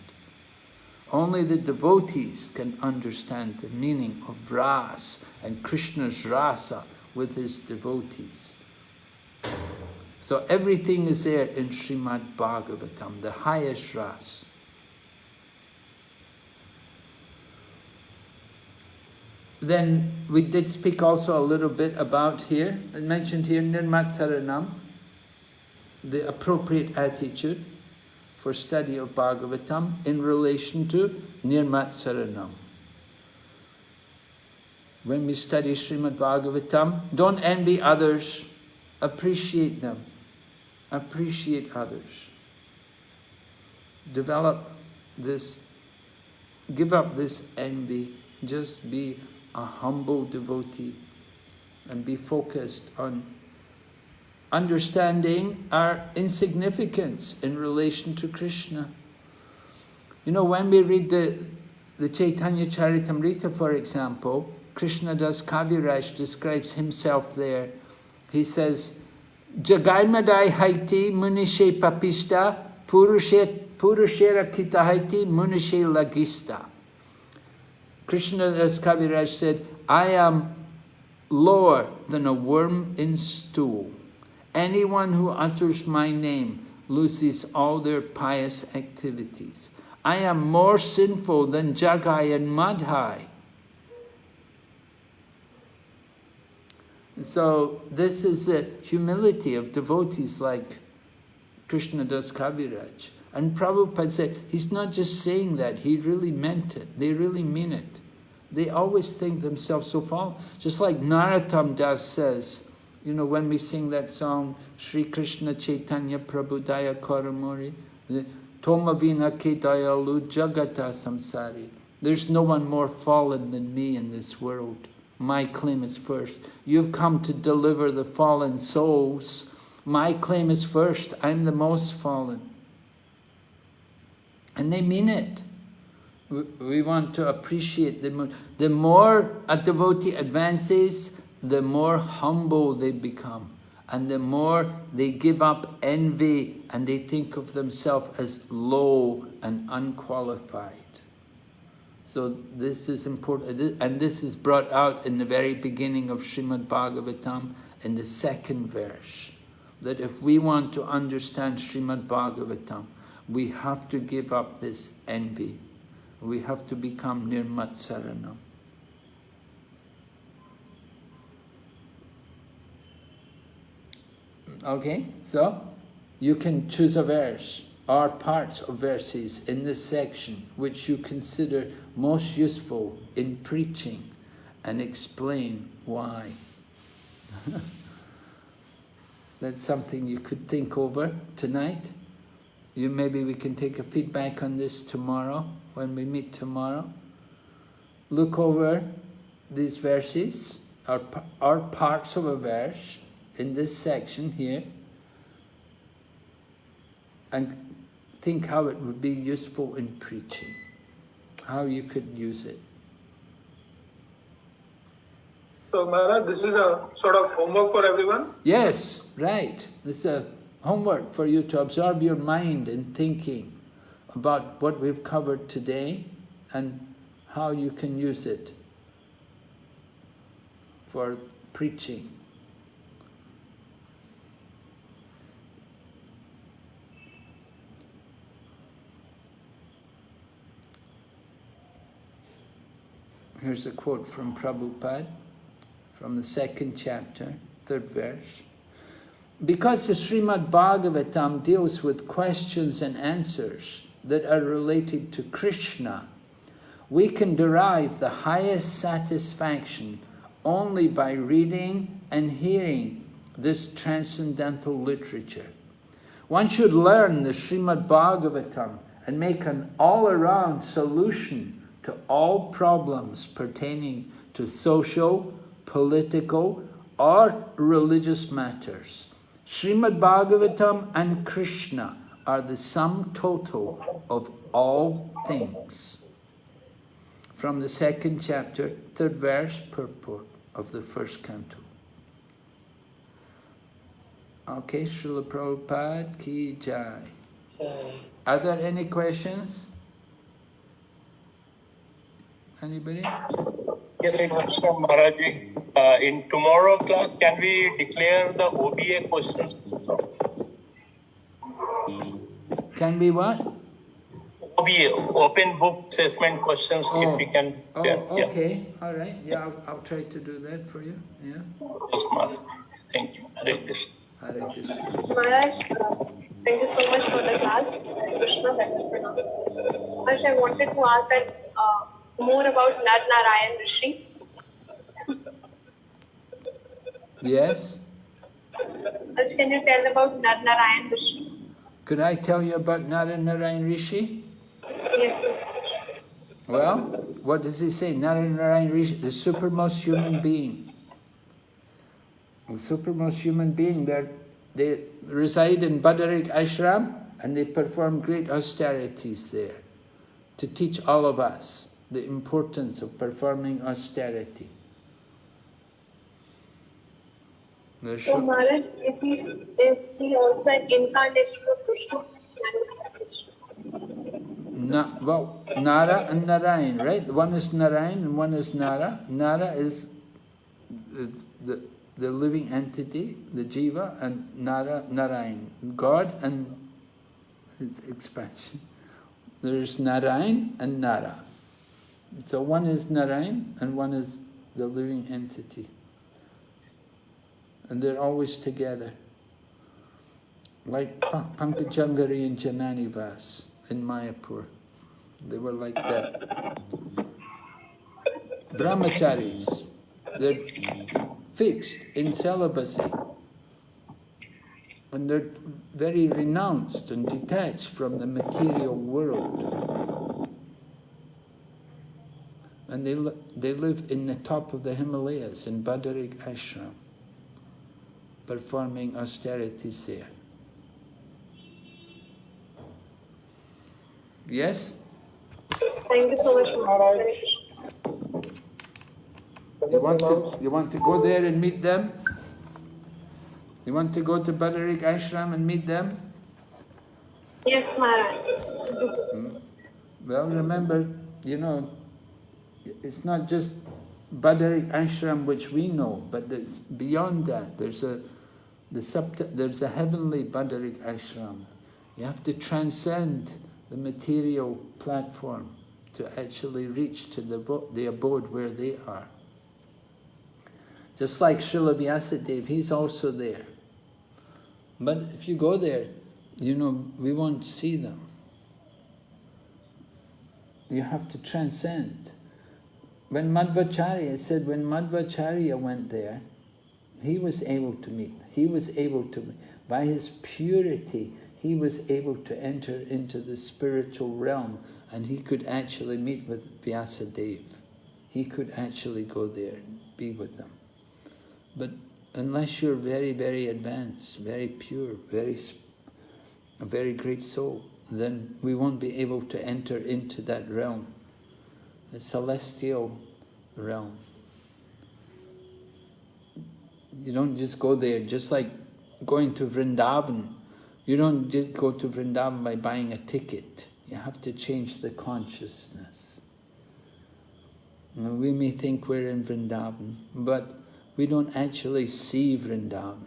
Only the devotees can understand the meaning of ras and Krishna's rasa with his devotees. So everything is there in Srimad Bhagavatam, the highest ras. Then we did speak also a little bit about here, I mentioned here Nirmatsaranam, the appropriate attitude for study of Bhagavatam in relation to Nirmatsaranam. When we study Srimad Bhagavatam, don't envy others, appreciate them, appreciate others. Develop this, give up this envy, just be a humble devotee and be focused on understanding our insignificance in relation to Krishna. You know, when we read the Chaitanya Charitamrita, for example, Krishna Das Kaviraj describes himself there. He says, Jagarmadai haiti munishe papista purushera kita haiti munishe lagista. Krishna Das Kaviraj said, I am lower than a worm in stool. Anyone who utters my name loses all their pious activities. I am more sinful than Jagai and Madhai. So this is the humility of devotees like Krishna Das Kaviraj. And Prabhupada said, he's not just saying that, he really meant it. They really mean it. They always think themselves so far. Just like Narottam Das says, you know, when we sing that song, Sri Krishna Chaitanya Prabhudaya Karamuri, Tomavina Kedayalu Jagata Samsari. There's no one more fallen than me in this world. My claim is first. You've come to deliver the fallen souls. My claim is first. I'm the most fallen. And they mean it. We want to appreciate them. The more a devotee advances, the more humble they become. And the more they give up envy and they think of themselves as low and unqualified. So this is important, and this is brought out in the very beginning of Srimad Bhagavatam in the 2nd verse. That if we want to understand Srimad Bhagavatam, we have to give up this envy. We have to become Nirmatsaranam. Okay, so you can choose a verse. are parts of verses in this section which you consider most useful in preaching, and explain why. That's something you could think over tonight. Maybe we can take a feedback on this tomorrow, when we meet tomorrow. Look over these verses, or parts of a verse in this section here, and think how it would be useful in preaching, how you could use it. So Maharaj, this is a sort of homework for everyone? Yes, right. It's a homework for you to absorb your mind in thinking about what we've covered today and how you can use it for preaching. Here's a quote from Prabhupada, from the 2nd chapter, 3rd verse. Because the Srimad Bhagavatam deals with questions and answers that are related to Krishna, we can derive the highest satisfaction only by reading and hearing this transcendental literature. One should learn the Srimad Bhagavatam and make an all-around solution to all problems pertaining to social, political, or religious matters. Srimad Bhagavatam and Krishna are the sum total of all things. From the 2nd chapter, 3rd verse, purport of the 1st canto. Okay, Srila Prabhupada ki jai. Are there any questions? Anybody? Yes, Maharaji. In tomorrow class, can we declare the OBA questions? Can we what? OBA, open book assessment questions, if we can. Okay, all right. Yeah, I'll try to do that for you. Yeah. Yes, Maharaji. Thank you. Hare Krishna. Hare Krishna. Maharaj, thank you so much for the class. Hare Krishna, Maharaj, I wanted to ask that more about Nar Narayan Rishi. Yes? Maharaj, can you tell about Nar Narayan Rishi? Could I tell you about Narayan Rishi? Yes, sir. Well, what does he say? Narayan Rishi, the supermost human being. The supermost human being, they reside in Badarik Ashram, and they perform great austerities there to teach all of us the importance of performing austerity. So Maharaj, is he also an incarnation of Krishna? Well, Nara and Narayan, right? One is Narayan and one is Nara. Nara is the living entity, the Jiva, and Narayan, God and its expansion. There's Narayan and Nara. So one is Narayan and one is the living entity. And they're always together. Like Pankajangari and Janani Vas in Mayapur. They were like that. Brahmacharis, they're fixed in celibacy. And they're very renounced and detached from the material world. And they live in the top of the Himalayas in Badarik Ashram, performing austerities there. Yes? Thank you so much, Maharaj. You want to go there and meet them? You want to go to Badarik Ashram and meet them? Yes, Maharaj. Well, remember, it's not just Badarik Ashram which we know, but it's beyond that. There's a heavenly Badarik Ashram. You have to transcend the material platform to actually reach to the abode where they are. Just like Srila Vyasadeva, he's also there. But if you go there, you know, we won't see them. You have to transcend. When Madhvacharya said, when Madhvacharya went there, he was able to meet. He was able to, by his purity, he was able to enter into the spiritual realm, and he could actually meet with Vyasadeva. He could actually go there and be with them. But unless you're very, very advanced, very pure, a very great soul, then we won't be able to enter into that realm, the celestial realm. You don't just go there, just like going to Vrindavan. You don't just go to Vrindavan by buying a ticket. You have to change the consciousness. We may think we're in Vrindavan, but we don't actually see Vrindavan.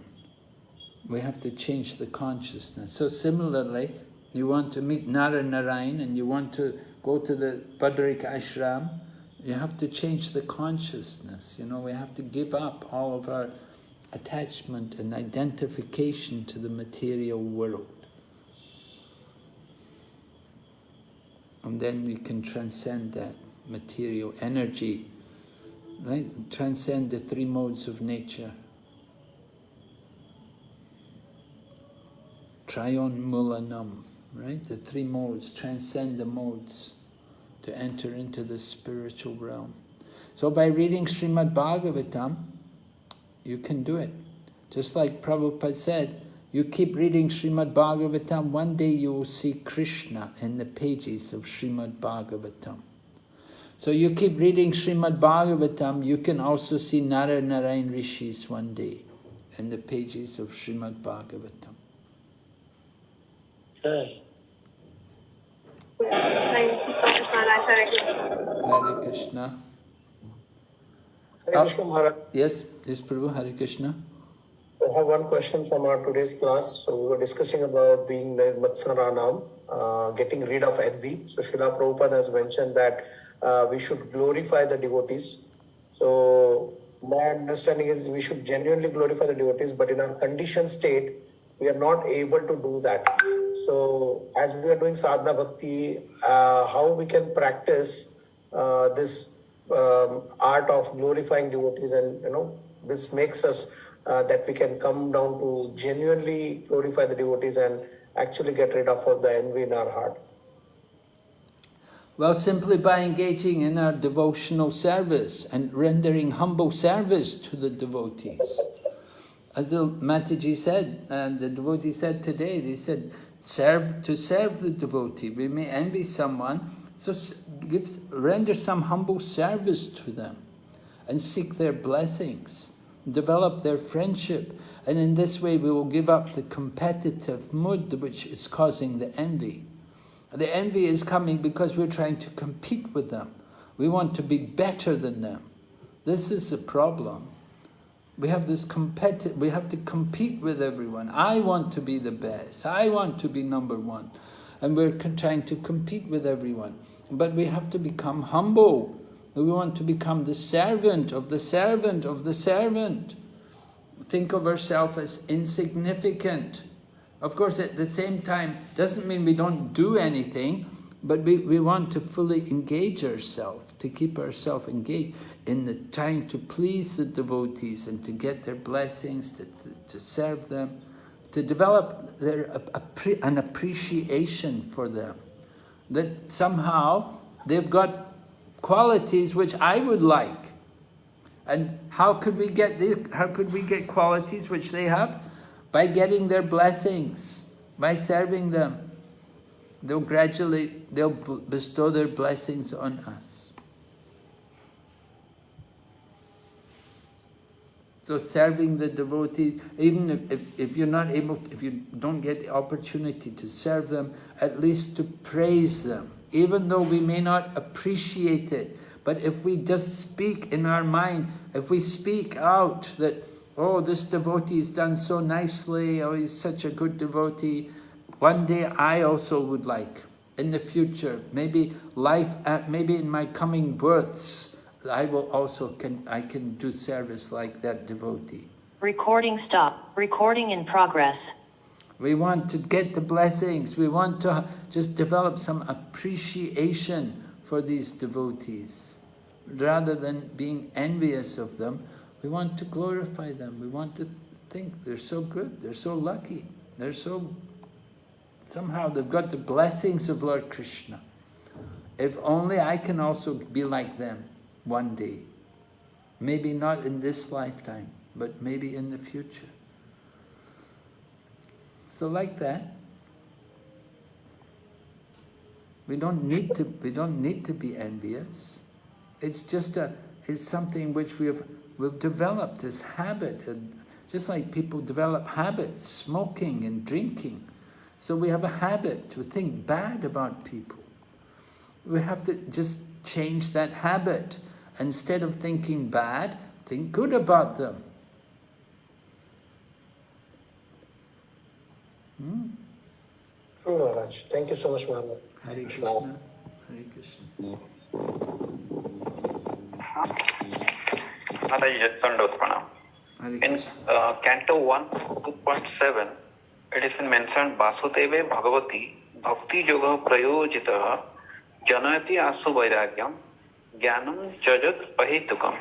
We have to change the consciousness. So similarly, you want to meet Narayan and you want to go to the Padrika Ashram, you have to change the consciousness. You know, we have to give up all of our attachment and identification to the material world. And then we can transcend that material energy, right? Transcend the three modes of nature. Trayon Mulanam, right? The three modes, transcend the modes to enter into the spiritual realm. So by reading Srimad Bhagavatam, you can do it. Just like Prabhupada said, you keep reading Srimad Bhagavatam, one day you will see Krishna in the pages of Srimad Bhagavatam. So you keep reading Srimad Bhagavatam, you can also see Narayan Rishis one day in the pages of Srimad Bhagavatam. Thank you so much, Maharaj. Hare Krishna. Hare Krishna, Maharaj. Yes, Prabhu, Hare Krishna. I have one question from our today's class. So we were discussing about being the Matsaranam, getting rid of envy. So Srila Prabhupada has mentioned that we should glorify the devotees. So my understanding is we should genuinely glorify the devotees, but in our conditioned state, we are not able to do that. So as we are doing sadhana bhakti, how we can practice this art of glorifying devotees, and this makes us that we can come down to genuinely glorify the devotees and actually get rid of all the envy in our heart. Well, simply by engaging in our devotional service and rendering humble service to the devotees. As the Mataji said, the devotee said today, they said, to serve the devotee. We may envy someone, so render some humble service to them and seek their blessings, develop their friendship, and in this way we will give up the competitive mood which is causing the envy. The envy is coming because we're trying to compete with them. We want to be better than them. This is the problem. We have this we have to compete with everyone. I want to be the best. I want to be number one. And we're trying to compete with everyone. But we have to become humble. We want to become the servant of the servant of the servant. Think of ourselves as insignificant. Of course, at the same time, doesn't mean we don't do anything, but we want to fully engage ourselves, to keep ourselves engaged in the trying to please the devotees and to get their blessings, to serve them, to develop an appreciation for them. That somehow they've got qualities which I would like. And how could we get qualities which they have? By getting their blessings, by serving them. They'll bestow their blessings on us. So serving the devotees, even if you're not able, if you don't get the opportunity to serve them, at least to praise them, even though we may not appreciate it. But if we just speak in our mind, if we speak out that, oh, this devotee is done so nicely, or he's such a good devotee, one day I also would like, in the future, maybe maybe in my coming births, I can do service like that devotee. Recording stop. Recording in progress. We want to get the blessings. We want to just develop some appreciation for these devotees. Rather than being envious of them, we want to glorify them. We want to think they're so good, they're so lucky, they're so... Somehow they've got the blessings of Lord Krishna. If only I can also be like them one day. Maybe not in this lifetime, but maybe in the future. So like that, we don't need to be envious. It's just it's something which we've developed, this habit. And just like people develop habits, smoking and drinking. So we have a habit to think bad about people. We have to just change that habit. Instead of thinking bad, think good about them. True, Maharaj. Thank you so much, Maharaj. Hare Krishna. Hare Krishna. In Canto 1, 2.7, it is mentioned Vasudeve Bhagavati Bhakti Yoga Prayojita Janayati Asu Vairagyam Jnanam Jajat Pahitukam.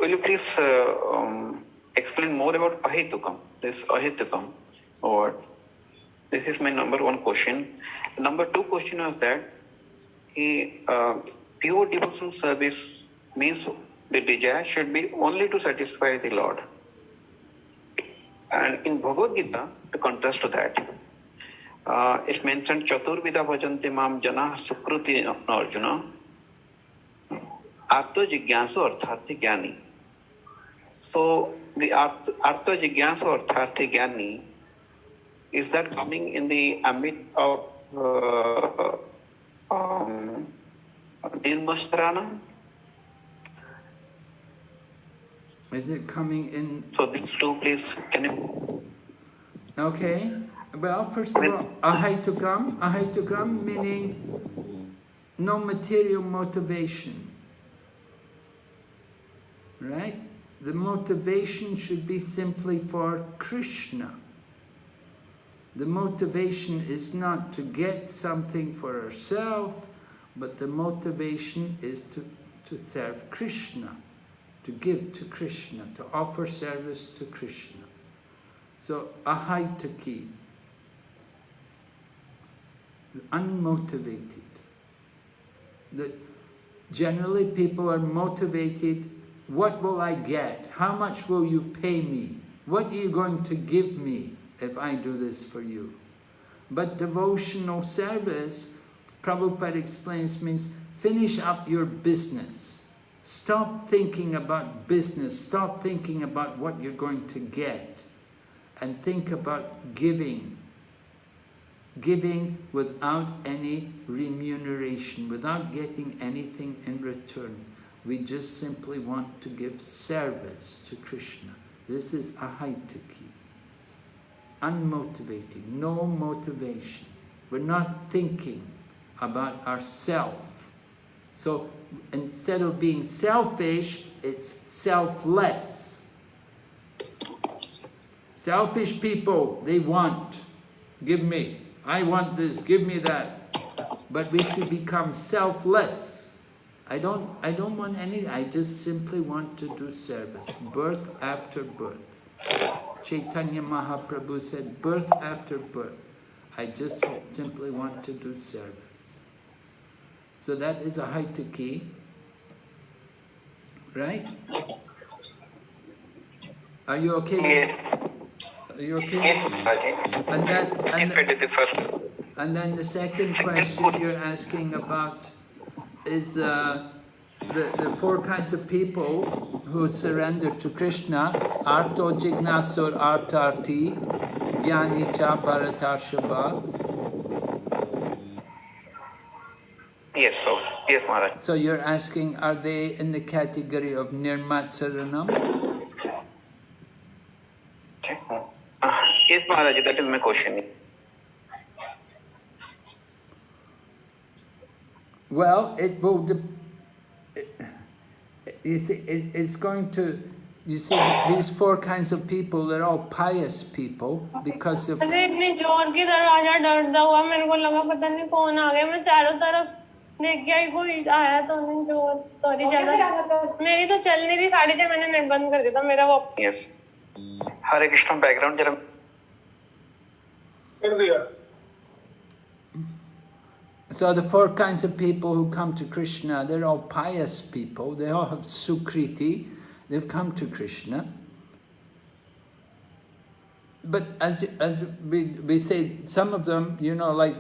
Will you please explain more about Pahitukam, this Ahitukam word? This is my number one question. Number two question is that pure devotional service means the desire should be only to satisfy the Lord. And in Bhagavad Gita, to contrast to that, it's mentioned Chaturvida bhajanti mam jana sukruti Arjuna Artha Jigyansu Artharthi Gyani. So the Artha Jigyansu Artharthi Gyani, is that coming in the ambit of Nirmastarana? Is it coming in? So these two, please, can you? Okay. Well, first of all, ahaitukam meaning no material motivation. Right? The motivation should be simply for Krishna. The motivation is not to get something for ourselves, but the motivation is to serve Krishna, to give to Krishna, to offer service to Krishna. So, ahaitaki, unmotivated. Generally people are motivated, what will I get? How much will you pay me? What are you going to give me if I do this for you? But devotional service, Prabhupada explains, means finish up your business. Stop thinking about business. Stop thinking about what you're going to get. And think about giving. Giving without any remuneration, without getting anything in return. We just simply want to give service to Krishna. This is ahaitaki. Unmotivated, no motivation. We're not thinking about ourself. So instead of being selfish, it's selfless. Selfish people, they want, give me. I want this, give me that. But we should become selfless. I don't want anything, I just simply want to do service, birth after birth. Chaitanya Mahaprabhu said, birth after birth. I just simply want to do service. So that is ahaitaki, right? Are you okay? Yes. Are you okay? Yes, And then the second question you're asking about is the four kinds of people who surrender to Krishna: Arto Jignasur Artarti, Jnani Cha Bharatarshava. Yes, so yes, Maharaj. So you're asking, are they in the category of Nirmatsaranam? Yes, Maharaj, that is my question. Well, it will. It's going to. you see, these four kinds of people, they're all pious people because of... अरे इतनी जोर की दरवाजा डरता हुआ मेरे को लगा पता नहीं कौन आ गया मैं चारों तरफ देख गया कोई आया तो नहीं जोर सॉरी ज्यादा मेरी तो चल नहीं रही साड़ी से मैंने नेट बंद कर दिया था मेरा वो यस हरे कृष्ण बैकग्राउंड जरा कर दिया. So the four kinds of people who come to Krishna, they're all pious people. They all have sukriti. They've come to Krishna. But as we say, some of them, you know, like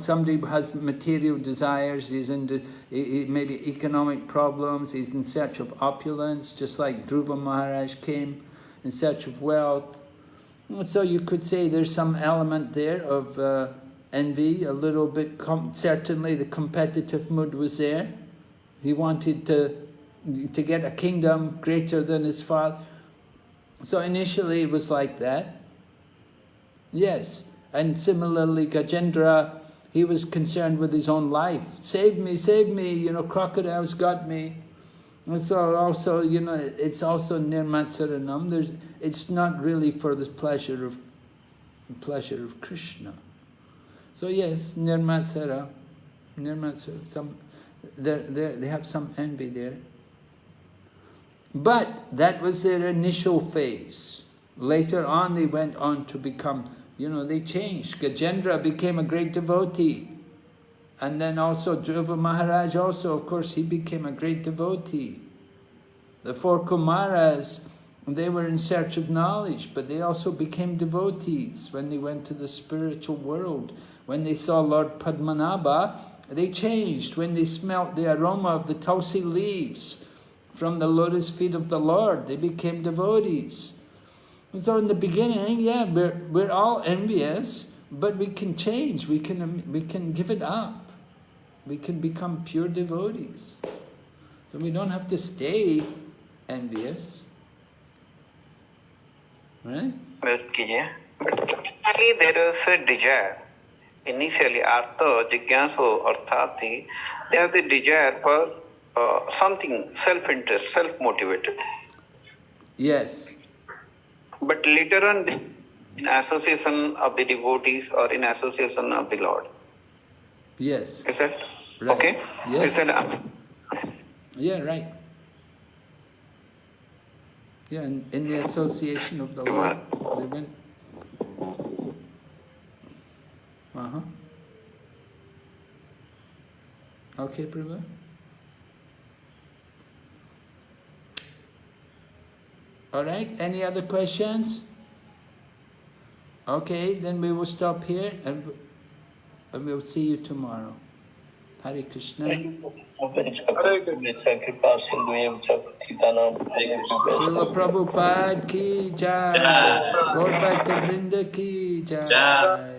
somebody has material desires, he's into maybe economic problems, he's in search of opulence, just like Dhruva Maharaj came in search of wealth. So you could say there's some element there of envy, a little bit. Certainly the competitive mood was there. He wanted to get a kingdom greater than his father. So initially it was like that. Yes. And similarly Gajendra, he was concerned with his own life. Save me, you know, crocodiles got me. And so also, you know, it's also nirmatsaranam. It's not really for the pleasure of Krishna. So yes, nirmatsara, they have some envy there. But that was their initial phase. Later on they went on to become, you know, they changed. Gajendra became a great devotee. And then also Dhruva Maharaj also, of course, he became a great devotee. The four Kumaras, they were in search of knowledge, but they also became devotees when they went to the spiritual world. When they saw Lord Padmanabha, they changed. When they smelt the aroma of the tulsi leaves from the lotus feet of the Lord, they became devotees. And so in the beginning, yeah, we're all envious, but we can change. We can give it up. We can become pure devotees. So we don't have to stay envious. Right? But initially there is a desire. Initially, artha, jigyasu, arthati, they have the desire for something self-interest, self-motivated. Yes. But later on, in association of the devotees or in association of the Lord. Yes. Is that right. Okay? Yes. Is that, yeah, right. Yeah, in the association of the Lord, they went. Okay, Prabhu. All right, any other questions? Okay, then we will stop here and we'll see you tomorrow. Hare Krishna. Srila Prabhupada ki jai. Gaur Bhakta Vrinda ki jai.